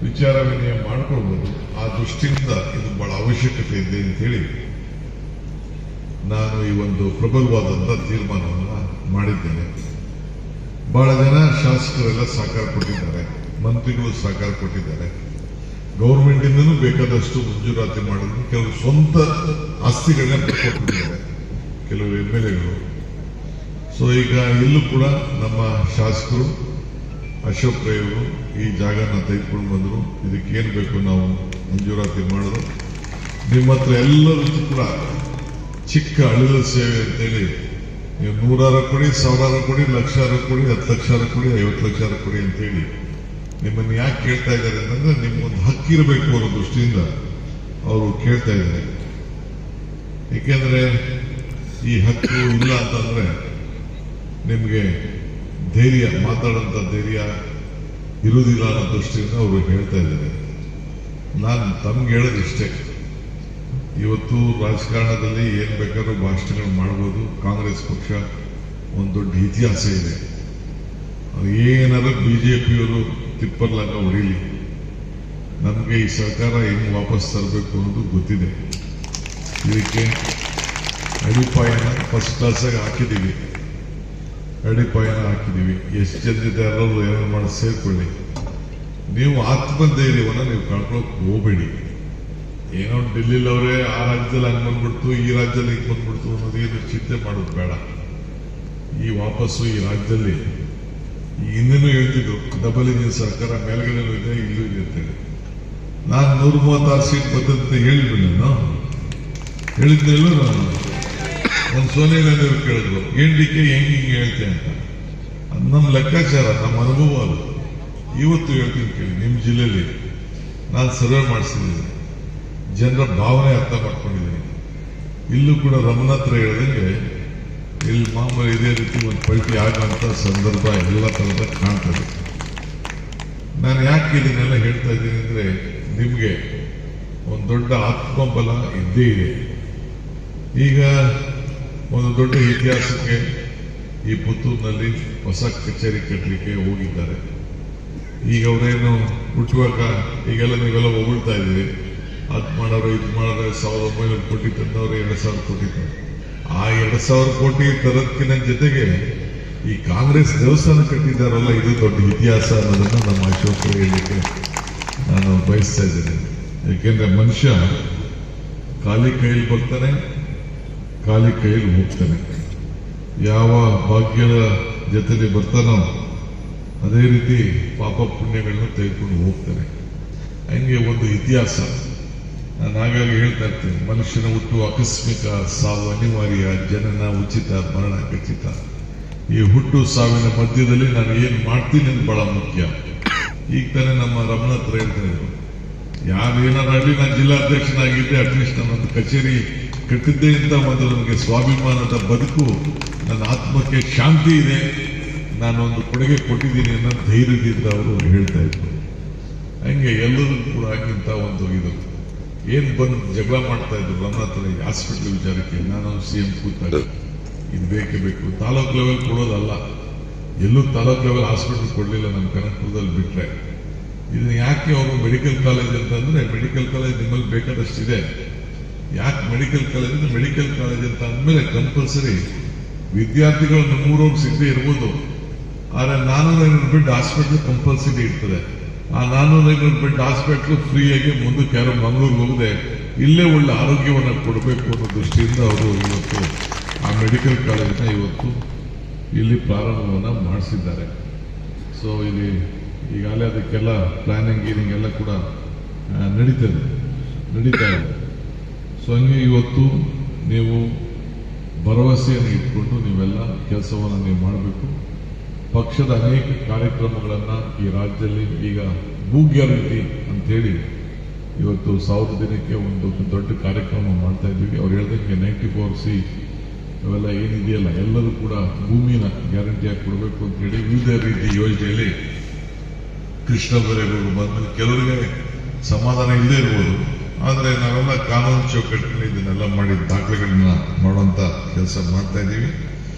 ವಿಚಾರ ವಿನಿಮಯ ಮಾಡ್ಕೊಳ್ಬಹುದು. ಆ ದೃಷ್ಟಿಯಿಂದ ಇದು ಬಹಳ ಅವಶ್ಯಕತೆ ಇದೆ ಅಂತ ಹೇಳಿ ನಾನು ಈ ಒಂದು ಪ್ರಬಲವಾದಂತ ತೀರ್ಮಾನವನ್ನು ಮಾಡಿದ್ದೇನೆ. ಬಹಳ ಜನ ಶಾಸಕರೆಲ್ಲ ಸಹಕಾರ ಕೊಟ್ಟಿದ್ದಾರೆ, ಮಂತ್ರಿಗಳು ಸಹಕಾರ ಕೊಟ್ಟಿದ್ದಾರೆ. ಗೌರ್ಮೆಂಟ್ ಇಂದನೂ ಬೇಕಾದಷ್ಟು ಮಂಜೂರಾತಿ ಮಾಡಿದ್ರು. ಕೆಲವು ಸ್ವಂತ ಆಸ್ತಿಗಳನ್ನ ಕೊಟ್ಟಿದ್ದಾರೆ ಕೆಲವು MLAಗಳು. ಸೊ ಈಗ ಇಲ್ಲೂ ಕೂಡ ನಮ್ಮ ಶಾಸಕರು ಅಶೋಕ್ ರೈ ಅವರು ಈ ಜಾಗನ ತೆಗೆದುಕೊಂಡು ಬಂದರು. ಇದಕ್ಕೆ ಏನ್ ಬೇಕು ನಾವು ಮಂಜೂರಾತಿ ಮಾಡಿದ್ರು. ನಿಮ್ಮ ಹತ್ರ ಎಲ್ಲರೂ ಕೂಡ ಚಿಕ್ಕ ಅಳಿಲ ಸೇವೆ ಅಂತೇಳಿ ನೀವು 100 ಕೊಡಿ, 1000 ಕೊಡಿ, 1,00,000 ಕೊಡಿ, 10 ಲಕ್ಷ ಕೊಡಿ, 50 ಲಕ್ಷ ಕೊಡಿ ಅಂತೇಳಿ ನಿಮ್ಮನ್ನು ಯಾಕೆ ಕೇಳ್ತಾ ಇದ್ದಾರೆ ಅಂತಂದ್ರೆ ನಿಮ್ಗೊಂದು ಹಕ್ಕಿರಬೇಕು ಅನ್ನೋ ದೃಷ್ಟಿಯಿಂದ ಅವರು ಕೇಳ್ತಾ ಇದ್ದಾರೆ. ಏಕೆಂದ್ರೆ ಈ ಹಕ್ಕು ಇಲ್ಲ ಅಂತಂದ್ರೆ ನಿಮಗೆ ಧೈರ್ಯ ಮಾತಾಡೋಂಥ ಧೈರ್ಯ ಇರುವುದಿಲ್ಲ ಅನ್ನೋ ದೃಷ್ಟಿಯಿಂದ ಅವರು ಹೇಳ್ತಾ ಇದ್ದಾರೆ. ನಾನು ತಮ್ಗೆ ಹೇಳೋದು ಇಷ್ಟೇ, ಇವತ್ತು ರಾಜಕಾರಣದಲ್ಲಿ ಏನ್ ಬೇಕಾದ್ರೂ ಭಾಷಣಗಳು ಮಾಡ್ಬೋದು. ಕಾಂಗ್ರೆಸ್ ಪಕ್ಷ ಒಂದು ದೊಡ್ಡ ಇತಿಹಾಸ ಇದೆ. ಏನಾದ್ರು ಬಿಜೆಪಿಯವರು ತಿಪ್ಪರ್ಲಾಗ ಹೊಡೀಲಿ, ನಮಗೆ ಈ ಸರ್ಕಾರ ಹೆಂಗ್ ವಾಪಸ್ ತರಬೇಕು ಅನ್ನೋದು ಗೊತ್ತಿದೆ. ಇದಕ್ಕೆ ಅಡಿಪಾಯನ ಫಸ್ಟ್ ಕ್ಲಾಸಾಗಿ ಹಾಕಿದ್ದೀವಿ. ಎಷ್ಟು ಜನರಿದೆ ಎಲ್ಲರೂ ಏನಾದ್ರು ಮಾಡಿ ಸೇರ್ಕೊಳ್ಳಿ. ನೀವು ಆತ್ಮಧೈರ್ಯವನ್ನು ನೀವು ಕಳ್ಕೊಳಕ್ ಹೋಗ್ಬೇಡಿ. ಏನೋ ಡೆಲ್ಲಿಲಿ ಅವರೇ ಆ ರಾಜ್ಯದಲ್ಲಿ ಹಂಗ್ ಬಂದ್ಬಿಡ್ತು, ಈ ರಾಜ್ಯದಲ್ಲಿ ಹಿಂಗ್ ಬಂದ್ಬಿಡ್ತು ಅನ್ನೋದೇನು ಚಿಂತೆ ಮಾಡೋದು ಬೇಡ. ಈ ವಾಪಸ್ಸು ಈ ರಾಜ್ಯದಲ್ಲಿ ಇನ್ನೇನು ಹೇಳ್ತಿದ್ರು ಡಬಲ್ ಇಂಜಿನ್ ಸರ್ಕಾರ ಮೇಲ್ಗಡೆನೂ ಇದೆ ಇಲ್ಲೂ ಇದೆ ಅಂತೇಳಿ. ನಾನು 136 ಸೀಟ್ ಬರ್ತಂತೆ ಹೇಳಿದ್ವಿ. ನಾನು ಹೇಳಿದ್ನೆಲ್ಲೂ ನಾನು ಒಂದು ಸೋನಿಯಾ ಗಾಂಧಿ ಅವರು ಕೇಳಿದ್ರು NDK ಹಿಂಗೆ ಹೇಳ್ತೆ ಅಂತ. ಅದು ನಮ್ಮ ಲೆಕ್ಕಾಚಾರ, ನಮ್ಮ ಅನುಭವ. ಅದು ಇವತ್ತು ಹೇಳ್ತೀನಿ ಕೇಳಿ. ನಿಮ್ಮ ಜಿಲ್ಲೆಯಲ್ಲಿ ನಾನು ಸರ್ವೆ ಮಾಡಿಸಿದ್ದೀನಿ, ಜನರ ಭಾವನೆ ಅರ್ಥ ಮಾಡ್ಕೊಂಡಿದ್ದೀನಿ. ಇಲ್ಲೂ ಕೂಡ ರಮಣತ್ರ ಹೇಳಿದಂಗೆ ಇಲ್ಲಿ ಮಾಮೂಲಿ ಇದೇ ರೀತಿ ಒಂದು ಪಲ್ಟಿ ಆಗುವಂತ ಸಂದರ್ಭ ಎಲ್ಲ ತರದ ಕಾಣ್ತದೆ. ನಾನು ಯಾಕೆ ಇದನ್ನೆಲ್ಲ ಹೇಳ್ತಾ ಇದ್ದೀನಿ ಅಂದ್ರೆ ನಿಮ್ಗೆ ಒಂದು ದೊಡ್ಡ ಆತ್ಮಬಲ ಇದ್ದೇ ಇದೆ. ಈಗ ಒಂದು ದೊಡ್ಡ ಇತಿಹಾಸಕ್ಕೆ ಈ ಪುತ್ತೂರಿನಲ್ಲಿ ಹೊಸ ಕಚೇರಿ ಕಟ್ಟಲಿಕ್ಕೆ ಹೋಗಿದ್ದಾರೆ. ಈಗ ಅವರೇನು ಹುಟ್ಟುವಾಗ ಈಗೆಲ್ಲ ನೀವೆಲ್ಲ ಹೊಗಳ್ತಾ ಇದ್ದೀರಿ, ಅದ್ ಮಾಡೋರು ಇದು ಮಾಡೋರು 1900 ಕೋಟಿ ತಂದವರು 2000 ಕೋಟಿ ತಂದ್ರು. ಆ 2000 ಕೋಟಿ ತರೋದಕ್ಕಿಂತ ಜೊತೆಗೆ ಈ ಕಾಂಗ್ರೆಸ್ ದೇವಸ್ಥಾನ ಕಟ್ಟಿದ್ದಾರಲ್ಲ, ಇದು ದೊಡ್ಡ ಇತಿಹಾಸ ಅನ್ನೋದನ್ನ ನಮ್ಮ ಅಶೋಕ್ ಹೇಳಲಿಕ್ಕೆ ನಾನು ಬಯಸ್ತಾ ಇದ್ದೇನೆ. ಯಾಕೆಂದ್ರೆ ಮನುಷ್ಯ ಖಾಲಿ ಕೈಯಲ್ಲಿ ಬರ್ತಾನೆ, ಖಾಲಿ ಕೈಯಲ್ಲಿ ಹೋಗ್ತಾನೆ. ಯಾವ ಭಾಗ್ಯದ ಜೊತೆಲಿ ಬರ್ತಾನೋ ಅದೇ ರೀತಿ ಪಾಪ ಪುಣ್ಯಗಳನ್ನ ತೆಗೆದುಕೊಂಡು ಹೋಗ್ತಾನೆ. ಹಂಗೆ ಒಂದು ಇತಿಹಾಸ. ನಾನು ಹಾಗಾಗಿ ಹೇಳ್ತಾ ಇರ್ತೀನಿ, ಮನುಷ್ಯನ ಹುಟ್ಟು ಆಕಸ್ಮಿಕ, ಸಾವು ಅನಿವಾರ್ಯ, ಜನನ ಉಚಿತ, ಮರಣ ಖಚಿತ. ಈ ಹುಟ್ಟು ಸಾವಿನ ಮಧ್ಯದಲ್ಲಿ ನಾನು ಏನ್ ಮಾಡ್ತೀನಿ ಅಂತ ಬಹಳ ಮುಖ್ಯ. ಈಗ ತಾನೇ ನಮ್ಮ ರಮಣ ಹತ್ರ ಹೇಳ್ತಾ ಇದ್ರು, ಯಾರು ಏನಾರಾಗಲಿ ನಾನು ಜಿಲ್ಲಾಧ್ಯಕ್ಷನಾಗಿದ್ದೆ, ಅಟ್ಲೀಸ್ಟ್ ನನ್ನೊಂದು ಕಚೇರಿ ಕಟ್ಟಿದ್ದೆ ಅಂತ ಒಂದು ನನಗೆ ಸ್ವಾಭಿಮಾನದ ಬದುಕು, ನನ್ನ ಆತ್ಮಕ್ಕೆ ಶಾಂತಿ ಇದೆ, ನಾನೊಂದು ಕೊಡುಗೆ ಕೊಟ್ಟಿದ್ದೀನಿ ಅನ್ನೋ ಧೈರ್ಯದಿಂದ ಅವರು ಹೇಳ್ತಾ ಇದ್ರು. ಹಂಗೆ ಎಲ್ಲರೂ ಕೂಡ ಇಂಥ ಒಂದು ಇದು ಏನ್ ಬಂದು ಜಗಳ ಮಾಡ್ತಾ ಇದ್ರು ನನ್ನ ಹತ್ರ ಹಾಸ್ಪಿಟಲ್ ವಿಚಾರಕ್ಕೆ. ನಾನು CM ಕೂತಾಗ ಇದು ಬೇಕೇ ಬೇಕು, ತಾಲೂಕ್ ಲೆವೆಲ್ ಕೊಡೋದಲ್ಲ. ಎಲ್ಲೂ ತಾಲೂಕ್ ಲೆವೆಲ್ ಹಾಸ್ಪಿಟಲ್ ಕೊಡಲಿಲ್ಲ ನಮ್ಮ ಕನಕಪುರದಲ್ಲಿ ಬಿಟ್ರೆ. ಇದನ್ನ ಯಾಕೆ ಅವರು ಮೆಡಿಕಲ್ ಕಾಲೇಜ್ ಅಂತಂದ್ರೆ, ಮೆಡಿಕಲ್ ಕಾಲೇಜ್ ನಿಮ್ಮಲ್ಲಿ ಬೇಕಾದಷ್ಟಿದೆ. ಯಾಕೆ ಮೆಡಿಕಲ್ ಕಾಲೇಜ್ ಅಂದ್ರೆ, ಮೆಡಿಕಲ್ ಕಾಲೇಜ್ ಅಂತ ಅಂದ್ಮೇಲೆ ಕಂಪಲ್ಸರಿ ವಿದ್ಯಾರ್ಥಿಗಳು ನಮ್ಮೂರೋಗಿ ಸಿಗದೆ ಇರ್ಬೋದು, ಆದ್ರೆ 400 ಬೆಡ್ ಹಾಸ್ಪಿಟಲ್ ಕಂಪಲ್ಸರಿ ಇರ್ತದೆ. ಆ 400 ಬೆಡ್ ಹಾಸ್ಪಿಟಲ್ ಫ್ರೀಯಾಗಿ ಮುಂದಕ್ಕೆ ಯಾರು ಮಂಗಳೂರಿಗೆ ಹೋಗದೆ ಇಲ್ಲೇ ಒಳ್ಳೆ ಆರೋಗ್ಯವನ್ನು ಕೊಡಬೇಕು ಅನ್ನೋ ದೃಷ್ಟಿಯಿಂದ ಅವರು ಇವತ್ತು ಆ ಮೆಡಿಕಲ್ ಕಾಲೇಜನ್ನ ಇವತ್ತು ಇಲ್ಲಿ ಪ್ರಾರಂಭವನ್ನ ಮಾಡಿಸಿದ್ದಾರೆ. ಸೊ ಇಲ್ಲಿ ಈಗಾಗಲೇ ಅದಕ್ಕೆಲ್ಲ ಪ್ಲಾನಿಂಗ್ ಗೀನಿಂಗ್ ಎಲ್ಲ ಕೂಡ ನಡೀತಾ ಇದೆ. ಸೊ ಹಂಗೆ ಇವತ್ತು ನೀವು ಭರವಸೆಯನ್ನು ಇಟ್ಕೊಂಡು ನೀವೆಲ್ಲ ಕೆಲಸವನ್ನು ನೀವು ಮಾಡಬೇಕು. ಪಕ್ಷದ ಅನೇಕ ಕಾರ್ಯಕ್ರಮಗಳನ್ನ ಈ ರಾಜ್ಯದಲ್ಲಿ ಈಗ ಭೂ ಗ್ಯಾರಂಟಿ ಅಂತೇಳಿ ಇವತ್ತು 1000 ದಿನಕ್ಕೆ ಒಂದು ದೊಡ್ಡ ಕಾರ್ಯಕ್ರಮ ಮಾಡ್ತಾ ಇದ್ದೀವಿ. ಅವ್ರು ಹೇಳ್ದಂಗೆ 94C ಇವೆಲ್ಲ ಏನಿದೆಯಲ್ಲ ಎಲ್ಲರೂ ಕೂಡ ಭೂಮಿನ ಗ್ಯಾರಂಟಿಯಾಗಿ ಕೊಡಬೇಕು ಅಂತ ಹೇಳಿ ವಿವಿಧ ರೀತಿ ಯೋಜನೆಯಲ್ಲಿ ಕೃಷ್ಣ ಬೈರೇಗೌಡರು ಬಂದ್ಮೇಲೆ ಕೆಲವರಿಗೆ ಸಮಾಧಾನ ಇಲ್ಲದೆ ಇರ್ಬೋದು, ಆದ್ರೆ ನಾವೆಲ್ಲ ಕಾನೂನು ಚೌಕಟ್ಟಿನಲ್ಲಿ ಇದನ್ನೆಲ್ಲ ಮಾಡಿ ದಾಖಲೆಗಳನ್ನ ಮಾಡುವಂತ ಕೆಲಸ ಮಾಡ್ತಾ ಇದ್ದೀವಿ.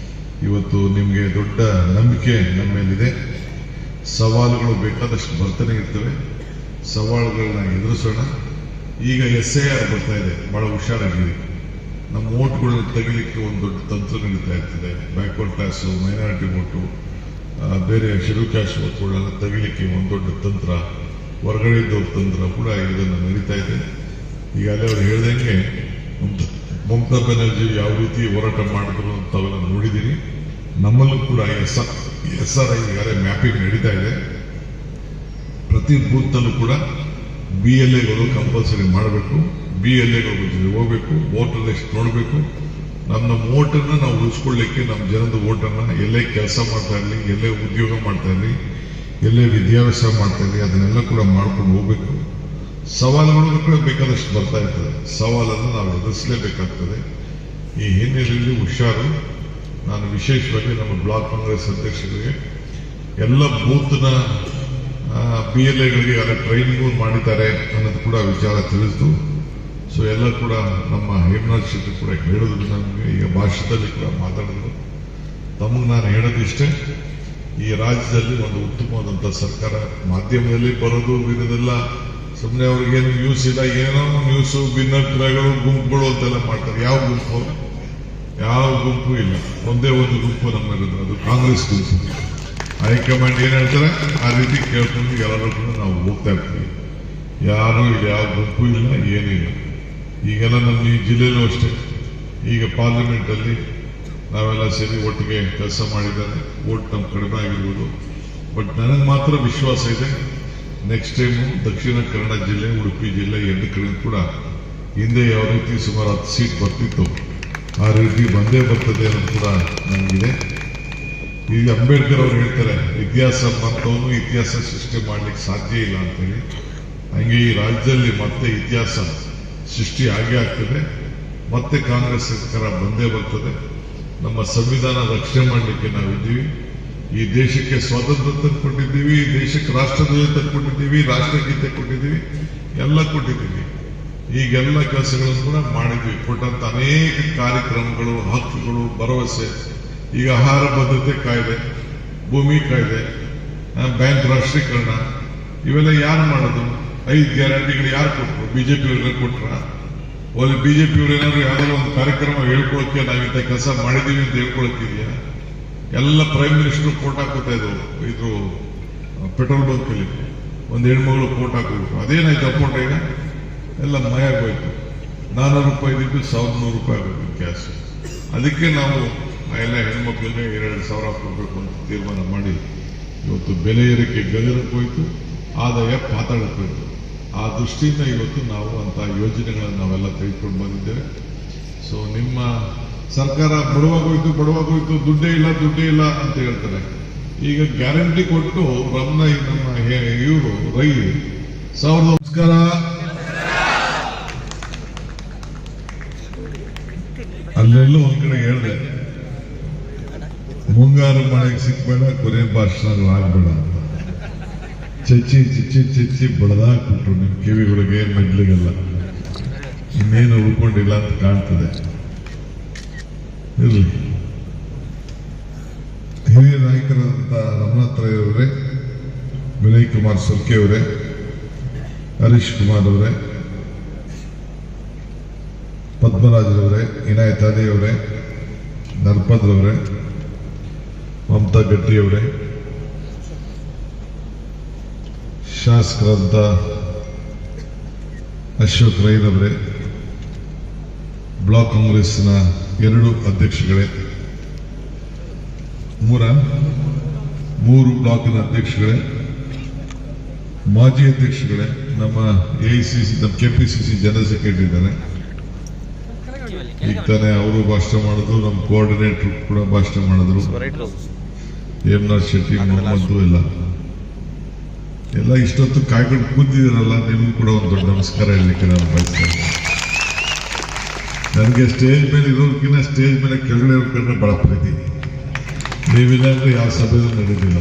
ಇವತ್ತು ನಿಮಗೆ ದೊಡ್ಡ ನಂಬಿಕೆ ನಮ್ಮ ಮೇಲಿದೆ. ಸವಾಲುಗಳು ಬೇಕಾದಷ್ಟು ಬರ್ತಾನೆ ಇರ್ತವೆ, ಸವಾಲುಗಳನ್ನ ಎದುರಿಸೋಣ. ಈಗ SIR ಬರ್ತಾ ಇದೆ, ಬಹಳ ಹುಷಾರಾಗಿದೆ. ನಮ್ಮ ಓಟ್ಗಳನ್ನ ತೆಗಿಲಿಕ್ಕೆ ಒಂದು ದೊಡ್ಡ ತಂತ್ರ ನಡೀತಾ ಇರ್ತದೆ. ಬ್ಯಾಕ್ವರ್ಡ್ ಕ್ಲಾಸ್, ಮೈನಾರಿಟಿ ಓಟು, ಬೇರೆ ಶೆಡ್ಯೂಲ್ ಕ್ಯಾಸ್ಟ್ ಓಟ್ಗಳನ್ನ ತೆಗಿಲಿಕ್ಕೆ ಒಂದು ದೊಡ್ಡ ತಂತ್ರ, ಹೊರಗಡೆ ಇದ್ದವ್ರ ತಂತ್ರ ಕೂಡ ಇದನ್ನು ನಡೀತಾ ಇದೆ. ಈಗಾಗಲೇ ಅವ್ರು ಹೇಳ್ದಂಗೆ ಮಮತಾ ಬ್ಯಾನರ್ಜಿ ಯಾವ ರೀತಿ ಹೋರಾಟ ಮಾಡಿದ್ರು ಅಂತಾವೆಲ್ಲ ನೋಡಿದ್ದೀರಿ. ನಮ್ಮಲ್ಲೂ ಕೂಡ SRI ಈಗಾಗಲೇ ಮ್ಯಾಪಿಂಗ್ ನಡೀತಾ ಇದೆ. ಪ್ರತಿ ಬೂತ್ನಲ್ಲೂ ಕೂಡ BLAಗಳು ಕಂಪಲ್ಸರಿ ಮಾಡಬೇಕು, BLAಗಳ ಜೊತೆ ಹೋಗ್ಬೇಕು, ವೋಟರ್ ಲಿಸ್ಟ್ ನೋಡಬೇಕು. ನಮ್ಮ ವೋಟನ್ನ ನಾವು ಉಳಿಸ್ಕೊಳ್ಳಿಕ್ಕೆ, ನಮ್ಮ ಜನದ ವೋಟನ್ನ ಎಲ್ಲೇ ಕೆಲಸ ಮಾಡ್ತಾ ಇರಲಿ, ಎಲ್ಲೇ ಉದ್ಯೋಗ ಮಾಡ್ತಾ ಇರಲಿ, ಎಲ್ಲೇ ವಿದ್ಯಾಭ್ಯಾಸ ಮಾಡ್ತಾ ಇದ್ದೀವಿ ಅದನ್ನೆಲ್ಲ ಕೂಡ ಮಾಡ್ಕೊಂಡು ಹೋಗ್ಬೇಕು. ಸವಾಲುಗಳು ಕೂಡ ಬೇಕಾದಷ್ಟು ಬರ್ತಾ ಇರ್ತದೆ. ಸವಾಲನ್ನು ನಾವು ಎದುರಿಸಲೇಬೇಕಾಗ್ತದೆ. ಈ ಹಿನ್ನೆಲೆಯಲ್ಲಿ ಹುಷಾರು. ನಾನು ವಿಶೇಷವಾಗಿ ನಮ್ಮ ಬ್ಲಾಕ್ ಕಾಂಗ್ರೆಸ್ ಅಧ್ಯಕ್ಷರಿಗೆ ಎಲ್ಲ ಬೂತ್ನ PLAಗಳಿಗೆ ಎಲ್ಲ ಟ್ರೈನಿಂಗು ಮಾಡಿದ್ದಾರೆ ಅನ್ನೋದು ಕೂಡ ವಿಚಾರ ತಿಳಿಸ್ತು. ಸೊ ಎಲ್ಲ ಕೂಡ ನಮ್ಮ ಹೇಮನಾಥ್ ಶೆಟ್ಟಿ ಕೂಡ ಹೇಳಿದ್ರು, ನಮಗೆ ಈಗ ಭಾಷಣದಲ್ಲಿ ಕೂಡ ಮಾತಾಡಿದ್ರು. ತಮಗೆ ನಾನು ಹೇಳೋದಿಷ್ಟೇ, ಈ ರಾಜ್ಯದಲ್ಲಿ ಒಂದು ಉತ್ತಮವಾದಂಥ ಸರ್ಕಾರ, ಮಾಧ್ಯಮದಲ್ಲಿ ಬರೋದು ಇದೆಲ್ಲ ಸುಮ್ಮನೆ ಅವ್ರಿಗೇನು ನ್ಯೂಸ್ ಇಲ್ಲ, ಏನೋ ನ್ಯೂಸು ಭಿನ್ನಭಿಪ್ರಾಯಗಳು ಗುಂಪುಗಳು ಅಂತೆಲ್ಲ ಮಾಡ್ತಾರೆ. ಯಾವ ಗುಂಪು ಇಲ್ಲ, ಒಂದೇ ಒಂದು ಗುಂಪು ನಮ್ಮಲ್ಲಿರೋದು, ಅದು ಕಾಂಗ್ರೆಸ್ ಗುಂಪು. ಹೈಕಮಾಂಡ್ ಏನ್ ಹೇಳ್ತಾರೆ ಆ ರೀತಿ ಕೇಳ್ಕೊಂಡು ಎಲ್ಲರೂ ಕೂಡ ನಾವು ಹೋಗ್ತಾ ಇರ್ತೀವಿ. ಯಾರು ಇಲ್ಲಿ ಯಾವ ಗುಂಪು ಇಲ್ಲ, ಏನಿಲ್ಲ. ಈಗೆಲ್ಲ ನಮ್ಮ ಈ ಜಿಲ್ಲೆಯಲ್ಲೂ ಅಷ್ಟೇ, ಈಗ ಪಾರ್ಲಿಮೆಂಟ್ ಅಲ್ಲಿ ನಾವೆಲ್ಲ ಸೇರಿ ಒಟ್ಟಿಗೆ ಕೆಲಸ ಮಾಡಿದ್ದಾರೆ. ಓಟ್ ನಮ್ಗೆ ಕಡಿಮೆ ಆಗಿರ್ಬೋದು, ಬಟ್ ನನಗೆ ಮಾತ್ರ ವಿಶ್ವಾಸ ಇದೆ, ನೆಕ್ಸ್ಟ್ ಟೈಮು ದಕ್ಷಿಣ ಕನ್ನಡ ಜಿಲ್ಲೆ, ಉಡುಪಿ ಜಿಲ್ಲೆ ಎರಡು ಕಡೆ ಕೂಡ ಹಿಂದೆ ಯಾವ ರೀತಿ ಸುಮಾರು 10 ಸೀಟ್ ಬರ್ತಿತ್ತು ಆ ರೀತಿ ಬಂದೇ ಬರ್ತದೆ ಅನ್ನೋದು ಕೂಡ ನನಗಿದೆ. ಈಗ ಅಂಬೇಡ್ಕರ್ ಅವರು ಹೇಳ್ತಾರೆ, ಇತಿಹಾಸ ಮತ್ತವನು ಇತಿಹಾಸ ಸೃಷ್ಟಿ ಮಾಡ್ಲಿಕ್ಕೆ ಸಾಧ್ಯ ಇಲ್ಲ ಅಂತೇಳಿ. ಹಂಗೆ ಈ ರಾಜ್ಯದಲ್ಲಿ ಮತ್ತೆ ಇತಿಹಾಸ ಸೃಷ್ಟಿ ಆಗೇ ಆಗ್ತದೆ. ಮತ್ತೆ ಕಾಂಗ್ರೆಸ್ ಸರ್ಕಾರ ಬಂದೇ ಬರ್ತದೆ. ನಮ್ಮ ಸಂವಿಧಾನ ರಕ್ಷಣೆ ಮಾಡಲಿಕ್ಕೆ ನಾವಿದ್ದೀವಿ. ಈ ದೇಶಕ್ಕೆ ಸ್ವಾತಂತ್ರ್ಯ ತಂದುಕೊಟ್ಟಿದ್ದೀವಿ, ಈ ದೇಶಕ್ಕೆ ರಾಷ್ಟ್ರಧ್ವಜ ತಂದುಕೊಟ್ಟಿದ್ದೀವಿ, ರಾಷ್ಟ್ರಗೀತೆ ಕೊಟ್ಟಿದ್ದೀವಿ, ಎಲ್ಲ ಕೊಟ್ಟಿದ್ದೀವಿ. ಈಗೆಲ್ಲ ಕೆಲಸಗಳನ್ನು ಕೂಡ ಮಾಡಿದ್ವಿ. ಕೊಟ್ಟಂತ ಅನೇಕ ಕಾರ್ಯಕ್ರಮಗಳು, ಹಕ್ಕುಗಳು, ಭರವಸೆ, ಈಗ ಆಹಾರ ಭದ್ರತೆ ಕಾಯ್ದೆ, ಭೂಮಿ ಕಾಯ್ದೆ, ಬ್ಯಾಂಕ್ ರಾಷ್ಟ್ರೀಕರಣ, ಇವೆಲ್ಲ ಯಾರು ಮಾಡೋದು? 5 ಗ್ಯಾರಂಟಿಗಳು ಯಾರು ಕೊಟ್ಟರು? ಬಿಜೆಪಿಯವ್ರಿಗೆ ಕೊಟ್ರ? ಅಲ್ಲಿ ಬಿಜೆಪಿಯವ್ರು ಏನಾದ್ರು ಯಾವ್ದಾದ್ರು ಒಂದು ಕಾರ್ಯಕ್ರಮ ಹೇಳ್ಕೊಳಕ್ಕೆ ನಾವಿಂತ ಕೆಲಸ ಮಾಡಿದೀವಿ ಅಂತ ಹೇಳ್ಕೊಳಕ್ಕಿದೆಯಾ? ಎಲ್ಲ ಪ್ರೈಮ್ ಮಿನಿಸ್ಟರ್ ಫೋಟೋ ಹಾಕೋತಾ ಇದ್ರು ಪೆಟ್ರೋಲ್ ಬಂಕ್ ಅಲ್ಲಿ. ಒಂದು ಹೆಣ್ಮಗಳು ಫೋಟೋ ಹಾಕೋಬೇಕು. ಅದೇನಾಯ್ತು ಫೋಟೋ? ಈಗ ಎಲ್ಲ ಮಯಾಗೋಯ್ತು. 400 ರೂಪಾಯಿ ಇದ್ದು 1100 ರೂಪಾಯಿ ಆಗಬೇಕು ಗ್ಯಾಸ್. ಅದಕ್ಕೆ ನಾವು ಎಲ್ಲ ಹೆಣ್ಮಕ್ಳಿಗೆ 2000 ಕೊಡಬೇಕು ಅಂತ ತೀರ್ಮಾನ ಮಾಡಿ ಇವತ್ತು ಬೆಲೆ ಏರಿಕೆ ಗಗನಕ್ಕೆ ಹೋಯ್ತು, ಆದಾಯ ಪಾತಾಳಕ್ಕೆ ಹೋಯ್ತು. ಆ ದೃಷ್ಟಿಯಿಂದ ಇವತ್ತು ನಾವು ಅಂತ ಯೋಜನೆಗಳನ್ನು ನಾವೆಲ್ಲ ತೆಗೆದುಕೊಂಡು ಬಂದಿದ್ದೇವೆ. ಸೊ ನಿಮ್ಮ ಸರ್ಕಾರ ಬಡವಾಗೋಯ್ತು, ದುಡ್ಡೇ ಇಲ್ಲ ಅಂತ ಹೇಳ್ತಾರೆ. ಈಗ ಗ್ಯಾರಂಟಿ ಕೊಟ್ಟು ನಮ್ಮ ಇವರು ರೈ 1000. ನಮಸ್ಕಾರ. ಅಲ್ಲೆಲ್ಲೂ ಒಂದ್ ಕಡೆ ಹೇಳಿದೆ, ಮುಂಗಾರು ಮಳೆಗೆ ಸಿಕ್ಬೇಡ, ಕೊನೆ ಭಾಷಣಗಳು ಆಗ್ಬೇಡ ಅಂತ. ಚಚ್ಚಿ ಬಡದಾಕ್ಬಿಟ್ರು ನಿಮ್ ಕಿವಿಗಳಿಗೆ, ಮೆಡ್ಲಿಗೆಲ್ಲ. ಇನ್ನೇನು ಉಳ್ಕೊಂಡಿಲ್ಲ ಅಂತ ಕಾಣ್ತದೆ. ಇರಲಿ. ಹಿರಿಯ ನಾಯಕರಾದಂಥ ರಮನಾಥ್ ರೈ ಅವರೇ, ವಿನಯ್ ಕುಮಾರ್ ಸೊಲ್ಕೆ ಅವರೇ, ಹರೀಶ್ ಕುಮಾರ್ ಅವರೇ, ಪದ್ಮರಾಜರವರೇ, ಇನಾಯತ್ ಅಲಿ ಅವರೇ, ನರ್ಪದ್ರವರೇ, ಮಮತಾ ಗಟ್ಟಿ ಅವರೇ, ಶಾಸಕರಂತ ಅಶೋಕ್ ರೈನವರೇ, ಬ್ಲಾಕ್ ಕಾಂಗ್ರೆಸ್ನ 2 ಅಧ್ಯಕ್ಷಗಳೇ, 3 ಬ್ಲಾಕ್ನ ಅಧ್ಯಕ್ಷಗಳೇ, ಮಾಜಿ ಅಧ್ಯಕ್ಷಗಳೇ, ನಮ್ಮ AICC, ನಮ್ಮ KPCC ಜನರಲ್ ಸೆಕ್ರೆಟರಿ ಇದ್ದಾರೆ. ಈಗ ತಾನೇ ಅವರು ಭಾಷಣ ಮಾಡಿದ್ರು, ನಮ್ಮ ಕೋಆರ್ಡಿನೇಟರ್ ಕೂಡ ಭಾಷಣ ಮಾಡಿದ್ರು, ಹೇಮನಾಥ್ ಶೆಟ್ಟಿ, ಮೊಹಮ್ಮದ್ ಎಲ್ಲ ಇಷ್ಟೊತ್ತು ಕಾಯ್ಕೊಂಡು ಕೂತಿದ್ದೀರಲ್ಲ, ನಿಮಗೂ ಕೂಡ ಒಂದು ದೊಡ್ಡ ನಮಸ್ಕಾರ ಹೇಳಲಿಕ್ಕೆ ನಾನು ಬಯಸ್ತೇನೆ. ನನಗೆ ಸ್ಟೇಜ್ ಮೇಲೆ ಇರೋದಕ್ಕಿಂತ ಸ್ಟೇಜ್ ಮೇಲೆ ಕೆಳಗಡೆ ಇರೋದಕ್ಕೆ ಬಹಳ ಪ್ರೀತಿ. ನೀವಿಲ್ಲಾಂದ್ರೆ ಯಾವ ಸಭೆಯೂ ನಡೆದಿಲ್ಲ.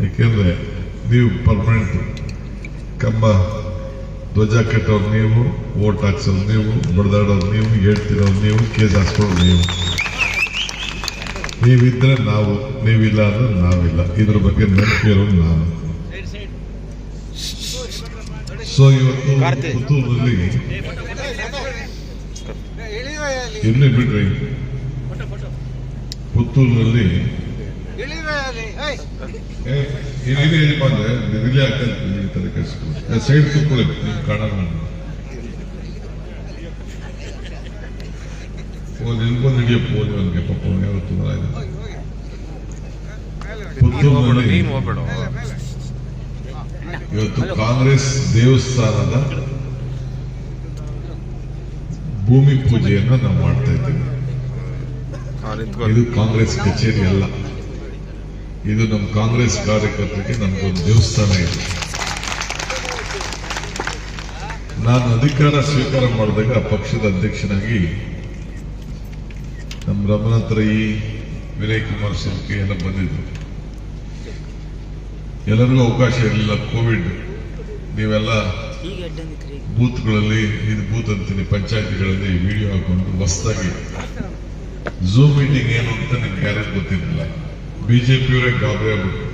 ಯಾಕೆಂದ್ರೆ ನೀವು ಪರ್ಮನೆಂಟ್ ಕಂಬ ಧ್ವಜ ಕಟ್ಟೋರು ನೀವು, ವೋಟ್ ಹಾಕ್ಸೋರು ನೀವು, ಬಡದಾಡೋರು ನೀವು, ಹೇಳ್ತಿರೋರು ನೀವು, ಕೇಸ್ ಹಾಕ್ಸೋರು ನೀವು. ನೀವಿದ್ರೆ ನಾವು, ನೀವಿಲ್ಲ ಅಂದ್ರೆ ನಾವಿಲ್ಲ. ಇದ್ರ ಬಗ್ಗೆ ನಂಬಿಕೆ ಇರೋರು ನಾನು. ಸೊ ಇವತ್ತು ಪುತ್ತೂರಿನಲ್ಲಿ ಇಲ್ಲಿ ಬಿಡ್ರಿ, ಪುತ್ತೂರಿನಲ್ಲಿ ಬಂದ್ರೆ ರಿಲೇ ಆಗ್ತದೆ. ಸೈಡ್ ಕೂತ್ಕೊಳ್ಳಿ, ನೀವು ಕಾಣೋಣ. ನಿಲ್ಕೊಂಡು ಹಿಡಿಯಪ್ಪ ನನಗೆ ಪಾಪ ಯಾವತ್ತು ಪುತ್ತೂರಿನಲ್ಲಿ ಇವತ್ತು ಕಾಂಗ್ರೆಸ್ ದೇವಸ್ಥಾನದ ಭೂಮಿ ಪೂಜೆಯನ್ನು ನಾವು ಮಾಡ್ತಾ ಇದ್ದೇವೆ. ಇದು ಕಾಂಗ್ರೆಸ್ ಕಚೇರಿ ಅಲ್ಲ, ಇದು ನಮ್ಮ ಕಾಂಗ್ರೆಸ್ ಕಾರ್ಯಕರ್ತರಿಗೆ ನಮಗೊಂದು ದೇವಸ್ಥಾನ ಇದೆ. ನಾನು ಅಧಿಕಾರ ಸ್ವೀಕಾರ ಮಾಡಿದಾಗ ಪಕ್ಷದ ಅಧ್ಯಕ್ಷನಾಗಿ ನಮ್ಮ ರಮನಾಥ್ ರೈ, ವಿನಯ್ ಕುಮಾರ್ ಶಿರ್ಕೆ ಎಲ್ಲ ಬಂದಿದ್ರು. ಎಲ್ಲರಿಗೂ ಅವಕಾಶ ಇರಲಿಲ್ಲ. ಕೋವಿಡ್, ನೀವೆಲ್ಲ ಬೂತ್ಗಳಲ್ಲಿ, ಇದು ಬೂತ್ ಅಂತೀನಿ, ಪಂಚಾಯತಿಗಳಲ್ಲಿ ವಿಡಿಯೋ ಹಾಕೊಂಡು ಹೊಸದಾಗಿ ಝೂಮ್ ಮೀಟಿಂಗ್ ಏನು ಅಂತ ನಿಮ್ಗೆ ಯಾರಿಗೂ ಗೊತ್ತಿರಲಿಲ್ಲ. ಬಿಜೆಪಿಯವರೇ ಗಾಬರಿ ಆಗ್ಬಿಟ್ರು.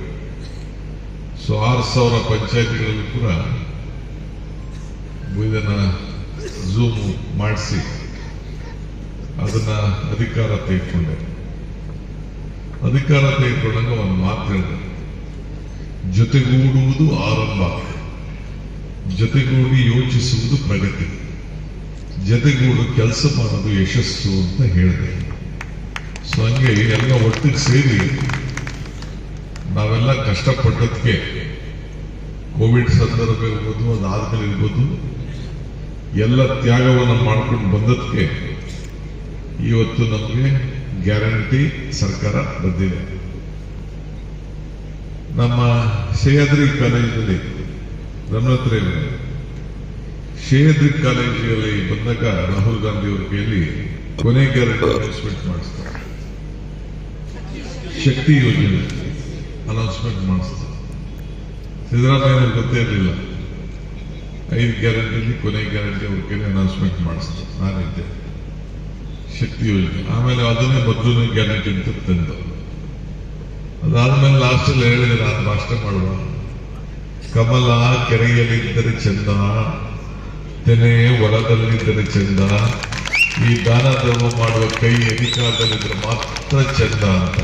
ಸೊ 6,000 ಪಂಚಾಯತಿಗಳಲ್ಲೂ ಕೂಡ ಇದನ್ನ ಝೂಮ್ ಮಾಡಿಸಿ ಅದನ್ನ ಅಧಿಕಾರ ತೆಗೆದುಕೊಂಡೆ. ಅಧಿಕಾರ ತೆಗೆದುಕೊಂಡಾಗ ಒಂದು ಮಾತು ಹೇಳಿದೆ, ಜೊತೆಗೂಡುವುದು ಆರಂಭ, ಜೊತೆಗೂಡಿ ಯೋಚಿಸುವುದು ಪ್ರಗತಿ, ಜೊತೆಗೂಡು ಕೆಲಸ ಮಾಡೋದು ಯಶಸ್ಸು ಅಂತ ಹೇಳಿದೆ. ಸೊ ಹಂಗೆ ಎಲ್ಲ ಒಟ್ಟಿಗೆ ಸೇರಿ ನಾವೆಲ್ಲ ಕಷ್ಟಪಟ್ಟದಕ್ಕೆ, ಕೋವಿಡ್ ಸಂದರ್ಭ ಇರ್ಬೋದು, ಅದಾದ್ಮೇಲೆ ಇರ್ಬೋದು, ಎಲ್ಲ ತ್ಯಾಗವನ್ನು ಮಾಡ್ಕೊಂಡು ಬಂದದಕ್ಕೆ ಇವತ್ತು ನಮಗೆ ಗ್ಯಾರಂಟಿ ಸರ್ಕಾರ ಬಂದಿದೆ. ನಮ್ಮ ಸಹ್ಯಾದ್ರಿ ಕಾಲೇಜಿನಲ್ಲಿ ರಮನಾಥ್ ರೈ ಸಹ್ಯಾದ್ರಿ ಕಾಲೇಜಿನಲ್ಲಿ ಬಂದಾಗ ರಾಹುಲ್ ಗಾಂಧಿ ಅವರ ಕೈಯಲ್ಲಿ ಕೊನೆ ಗ್ಯಾರಂಟಿ ಅನೌನ್ಸ್ಮೆಂಟ್ ಮಾಡಿಸ್ತಾರೆ. ಶಕ್ತಿ ಯೋಜನೆ ಅನೌನ್ಸ್ಮೆಂಟ್ ಮಾಡಿಸ್ತಾರೆ. ಸಿದ್ದರಾಮಯ್ಯ ಗೊತ್ತೇ ಇರಲಿಲ್ಲ. 5 ಗ್ಯಾರಂಟಿಯಲ್ಲಿ ಕೊನೆ ಗ್ಯಾರಂಟಿ ಅವ್ರ ಕೈಲಿ ಅನೌನ್ಸ್ಮೆಂಟ್ ಮಾಡಿಸ್ತಾರೆ. ನಾನಿದ್ದೆ. ಶಕ್ತಿ ಯೋಜನೆ, ಆಮೇಲೆ ಅದನ್ನೇ ಮೊದಲನೇ ಗ್ಯಾರಂಟಿ ಅಂತ ತಂದು, ಅದಾದ್ಮೇಲೆ ಲಾಸ್ಟ್ ಅಲ್ಲಿ ಹೇಳಿದೆ, ನಾನು ಭಾಷಣ ಮಾಡುವ, ಕಮಲ ಕೆರೆಯಲ್ಲಿದ್ದರೆ ಚಂದ, ತೆನೆ ಹೊಲದಲ್ಲಿದ್ದರೆ ಚಂದ, ಈ ದಾನ ಧರ್ಮ ಮಾಡುವ ಕೈ ಅಧಿಕಾರದಲ್ಲಿದ್ದರೆ ಮಾತ್ರ ಚಂದ ಅಂತ.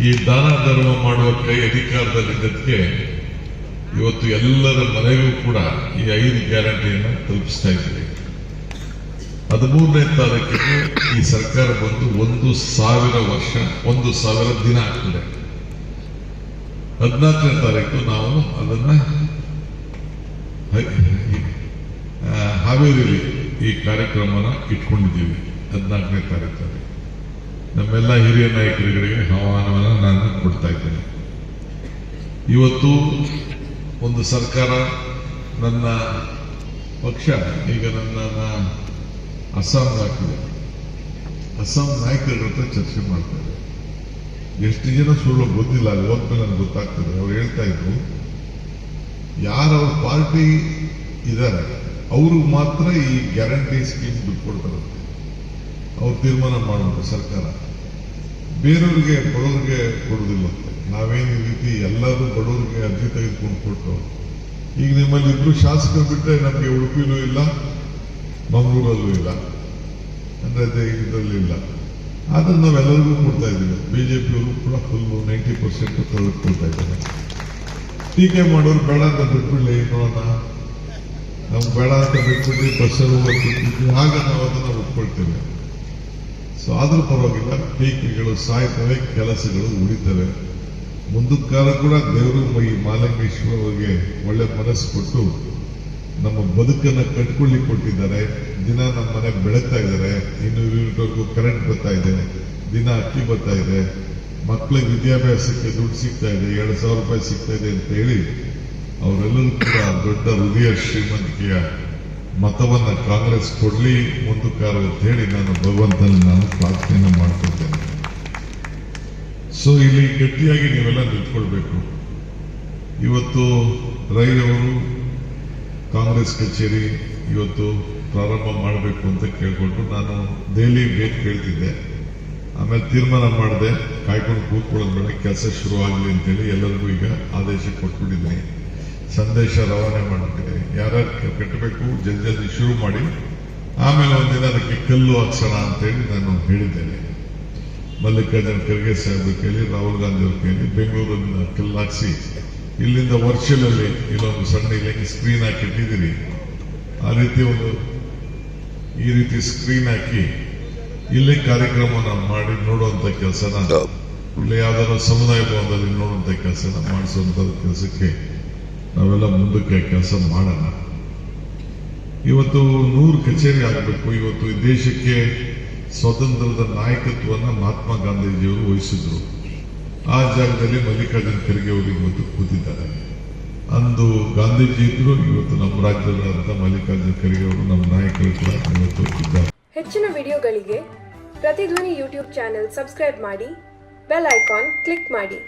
ಈ ದಾನ ಧರ್ಮ ಮಾಡುವ ಕೈ ಅಧಿಕಾರದಲ್ಲಿದ್ದಕ್ಕೆ ಇವತ್ತು ಎಲ್ಲರ ಮನೆಗೂ ಕೂಡ ಈ 5 ಗ್ಯಾರಂಟಿಯನ್ನು ತಲುಪಿಸ್ತಾ ಇದ್ದೀವಿ. 13ನೇ ತಾರೀಕಿಗೆ ಈ ಸರ್ಕಾರ ಬಂದು 1,000 ವರ್ಷ, 1,000 ದಿನ ಆಗ್ತದೆ. 14ನೇ ತಾರೀಕು ನಾವು ಅದನ್ನ ಹಾವೇರಿಯಲ್ಲಿ ಈ ಕಾರ್ಯಕ್ರಮನ ಇಟ್ಕೊಂಡಿದ್ದೀವಿ. 14ನೇ ತಾರೀಕು ನಮ್ಮೆಲ್ಲ ಹಿರಿಯ ನಾಯಕರಿಗೆ ಆಹ್ವಾನವನ್ನು ನಾನು ಕೊಡ್ತಾ ಇದ್ದೇನೆ. ಇವತ್ತು ಒಂದು ಸರ್ಕಾರ, ನನ್ನ ಪಕ್ಷ ಈಗ ನನ್ನ ಅಸ್ಸಾಂ ಹಾಕಿದೆ. ಅಸ್ಸಾಂ ನಾಯಕರ ಹತ್ರ ಚರ್ಚೆ ಮಾಡ್ತಾರೆ. ಎಷ್ಟು ಜನ ಸುಳ್ಳು ಗೊತ್ತಿಲ್ಲ, ಅಲ್ಲಿ ಹೋದ್ಮೇಲೆ ನನಗೆ ಗೊತ್ತಾಗ್ತದೆ. ಅವ್ರು ಹೇಳ್ತಾ ಇದ್ರು, ಯಾರವ್ರ ಪಾರ್ಟಿ ಇದ್ದಾರೆ ಅವ್ರಿಗೆ ಮಾತ್ರ ಈ ಗ್ಯಾರಂಟಿ ಸ್ಕೀಮ್ ಬಿಟ್ಕೊಡ್ತಾರಂತೆ. ಅವ್ರು ತೀರ್ಮಾನ ಮಾಡಬೇಕು ಸರ್ಕಾರ, ಬೇರೆಯವ್ರಿಗೆ ಬಡವರಿಗೆ ಕೊಡೋದಿಲ್ಲಂತೆ. ನಾವೇನು ಈ ರೀತಿ ಎಲ್ಲರೂ ಬಡವರಿಗೆ ಅರ್ಜಿ ತೆಗೆದುಕೊಂಡು ಕೊಟ್ಟು, ಈಗ ನಿಮ್ಮಲ್ಲಿ ಇಬ್ರು ಶಾಸಕರು ಬಿಟ್ಟರೆ ನಮಗೆ ಉಡುಪಿಲೂ ಇಲ್ಲ, ಮಂಗಳೂರಲ್ಲೂ ಇಲ್ಲ, ಅಂದ್ರೆ ಇದರಲ್ಲಿ ಇಲ್ಲ. ಆದ್ರೆ ನಾವೆಲ್ಲರಿಗೂ ಕೊಡ್ತಾ ಇದ್ದೀವಿ. ಬಿಜೆಪಿಯವರು ಕೂಡ ಫುಲ್ 90% ತೆಗೆದುಕೊಳ್ತಾ ಇದ್ದಾರೆ. ಟೀಕೆ ಮಾಡೋರು ಬೇಡ ಅಂತ ಬಿಟ್ಬಿಡ್ಲಿ, ನೋಡೋಣ, ನಮ್ಗೆ ಬೇಡ ಅಂತ ಬಿಟ್ಬಿಟ್ಟು ಬಸ್ಸಲ್ಲಿ ಬಿಟ್ಬಿಟ್ಟು ಆಗ ನಾವು ಅದನ್ನ ಒಪ್ಕೊಳ್ತೇವೆ. ಸೊ ಆದ್ರೂ ಪರವಾಗಿಲ್ಲ, ಟೀಕೆಗಳು ಸಾಯ್ತವೆ, ಕೆಲಸಗಳು ಉಳಿತವೆ. ಮುಂದಕ್ಕಾಲ ಕೂಡ ದೇವರು ಈ ಮಾಲಿಂಗೇಶ್ವರ ಅವರಿಗೆ ಒಳ್ಳೆ ಮನಸ್ಸು ಕೊಟ್ಟು ನಮ್ಮ ಬದುಕನ್ನು ಕಟ್ಕೊಳ್ಳಿಕ್ಕೆ ಕೊಟ್ಟಿದ್ದಾರೆ. ದಿನ ನಮ್ಮ ಮನೆ ಬೆಳಗ್ತಾ ಇದ್ದಾರೆ. 200 ಯೂನಿಟ್ವರೆಗೂ ಕರೆಂಟ್ ಬರ್ತಾ ಇದೆ, ದಿನ ಅಕ್ಕಿ ಬರ್ತಾ ಇದೆ, ಮಕ್ಕಳಿಗೆ ವಿದ್ಯಾಭ್ಯಾಸಕ್ಕೆ ದುಡ್ಡು ಸಿಗ್ತಾ ಇದೆ, 2,000 ರೂಪಾಯಿ ಸಿಗ್ತಾ ಇದೆ ಅಂತ ಹೇಳಿ ಅವರೆಲ್ಲರೂ ಕೂಡ ದೊಡ್ಡ ಹೃದಯ ಶ್ರೀಮಂತಿಕೆಯ ಮತವನ್ನ ಕಾಂಗ್ರೆಸ್ ಕೊಡ್ಲಿ ಮುಂದಕ್ಕಾರ ಅಂತ ಹೇಳಿ ನಾನು ಭಗವಂತನ ಪ್ರಾರ್ಥನೆ ಮಾಡ್ಕೊಳ್ತೇನೆ. ಸೊ ಇಲ್ಲಿ ಗಟ್ಟಿಯಾಗಿ ನೀವೆಲ್ಲ ನಿಂತ್ಕೊಳ್ಬೇಕು. ಇವತ್ತು ರೈ ಅವರು ಕಾಂಗ್ರೆಸ್ ಕಚೇರಿ ಇವತ್ತು ಪ್ರಾರಂಭ ಮಾಡಬೇಕು ಅಂತ ಕೇಳ್ಕೊಂಡು ನಾನು ದೆಹಲಿ ಡೇಟ್ ಕೇಳ್ತಿದ್ದೆ. ಆಮೇಲೆ ತೀರ್ಮಾನ ಮಾಡಿದೆ, ಕಾಯ್ಕೊಂಡು ಕೂತ್ಕೊಳ್ಳೋದು ಬೇಡ, ಕೆಲಸ ಶುರುವಾಗಲಿ ಅಂತೇಳಿ ಎಲ್ಲರಿಗೂ ಈಗ ಆದೇಶ ಕೊಟ್ಬಿಟ್ಟಿದ್ದೀನಿ. ಸಂದೇಶ ರವಾನೆ ಮಾಡಿಬಿಟ್ಟಿದೆ. ಯಾರ್ಯಾರು ಕಟ್ಟಬೇಕು ಜಲ್ದಿ ಶುರು ಮಾಡಿ, ಆಮೇಲೆ ಒಂದಿನ ಅದಕ್ಕೆ ಕಲ್ಲು ಹಾಕ್ಸೋಣ ಅಂತೇಳಿ ನಾನು ಹೇಳಿದ್ದೇನೆ. ಮಲ್ಲಿಕಾರ್ಜುನ ಖರ್ಗೆ ಸಾಹೇಬ್ರ ಕೈಲಿ, ರಾಹುಲ್ ಗಾಂಧಿ ಅವ್ರ ಕೈಲಿ ಬೆಂಗಳೂರನ್ನ ಕಲ್ಲು ಹಾಕ್ಸಿ, ಇಲ್ಲಿಂದ ವರ್ಚುವಲ್ ಅಲ್ಲಿ ಇಲ್ಲೊಂದು ಸಣ್ಣ ಇಲ್ಲಿ ಸ್ಕ್ರೀನ್ ಹಾಕಿಟ್ಟಿದ್ದೀರಿ. ಆ ರೀತಿ ಈ ರೀತಿ ಸ್ಕ್ರೀನ್ ಹಾಕಿ ಇಲ್ಲೇ ಕಾರ್ಯಕ್ರಮನ ಮಾಡಿ ನೋಡುವಂತ ಕೆಲಸನ, ಇಲ್ಲಿ ಯಾವ್ದಾದ್ರು ಸಮುದಾಯ ಭವನದಲ್ಲಿ ನೋಡುವಂತ ಕೆಲಸನ ಮಾಡಿಸುವಂತ ಕೆಲಸಕ್ಕೆ ನಾವೆಲ್ಲ ಮುಂದಕ್ಕೆ ಕೆಲಸ ಮಾಡೋಣ. ಇವತ್ತು 100 ಕಚೇರಿ ಆಗಬೇಕು. ಇವತ್ತು ಈ ದೇಶಕ್ಕೆ ಸ್ವಾತಂತ್ರ್ಯದ ನಾಯಕತ್ವವನ್ನು ಮಹಾತ್ಮ ಗಾಂಧೀಜಿಯವರು ವಹಿಸಿದ್ರು. ಆ ಜಾಗದಲ್ಲಿ ಮಲ್ಲಿಕಾರ್ಜುನ ಖರ್ಗೆ ಅವರು ಇವತ್ತು ಕೂತಿದ್ದಾರೆ. ಅಂದು ಗಾಂಧೀಜಿ ಇದ್ರು, ಇವತ್ತು ನಮ್ಮ ರಾಜ್ಯದಲ್ಲಿರುವಂಥ ಮಲ್ಲಿಕಾರ್ಜುನ ಖರ್ಗೆ ಅವರು ನಮ್ಮ ನಾಯಕರು ಕೂಡ ಇವತ್ತು ಇದ್ದಾರೆ. ಹೆಚ್ಚಿನ ವಿಡಿಯೋಗಳಿಗೆ ಪ್ರತಿಧ್ವನಿ ಯೂಟ್ಯೂಬ್ ಚಾನೆಲ್ ಸಬ್ಸ್ಕ್ರೈಬ್ ಮಾಡಿ, ಬೆಲ್ ಐಕಾನ್ ಕ್ಲಿಕ್ ಮಾಡಿ.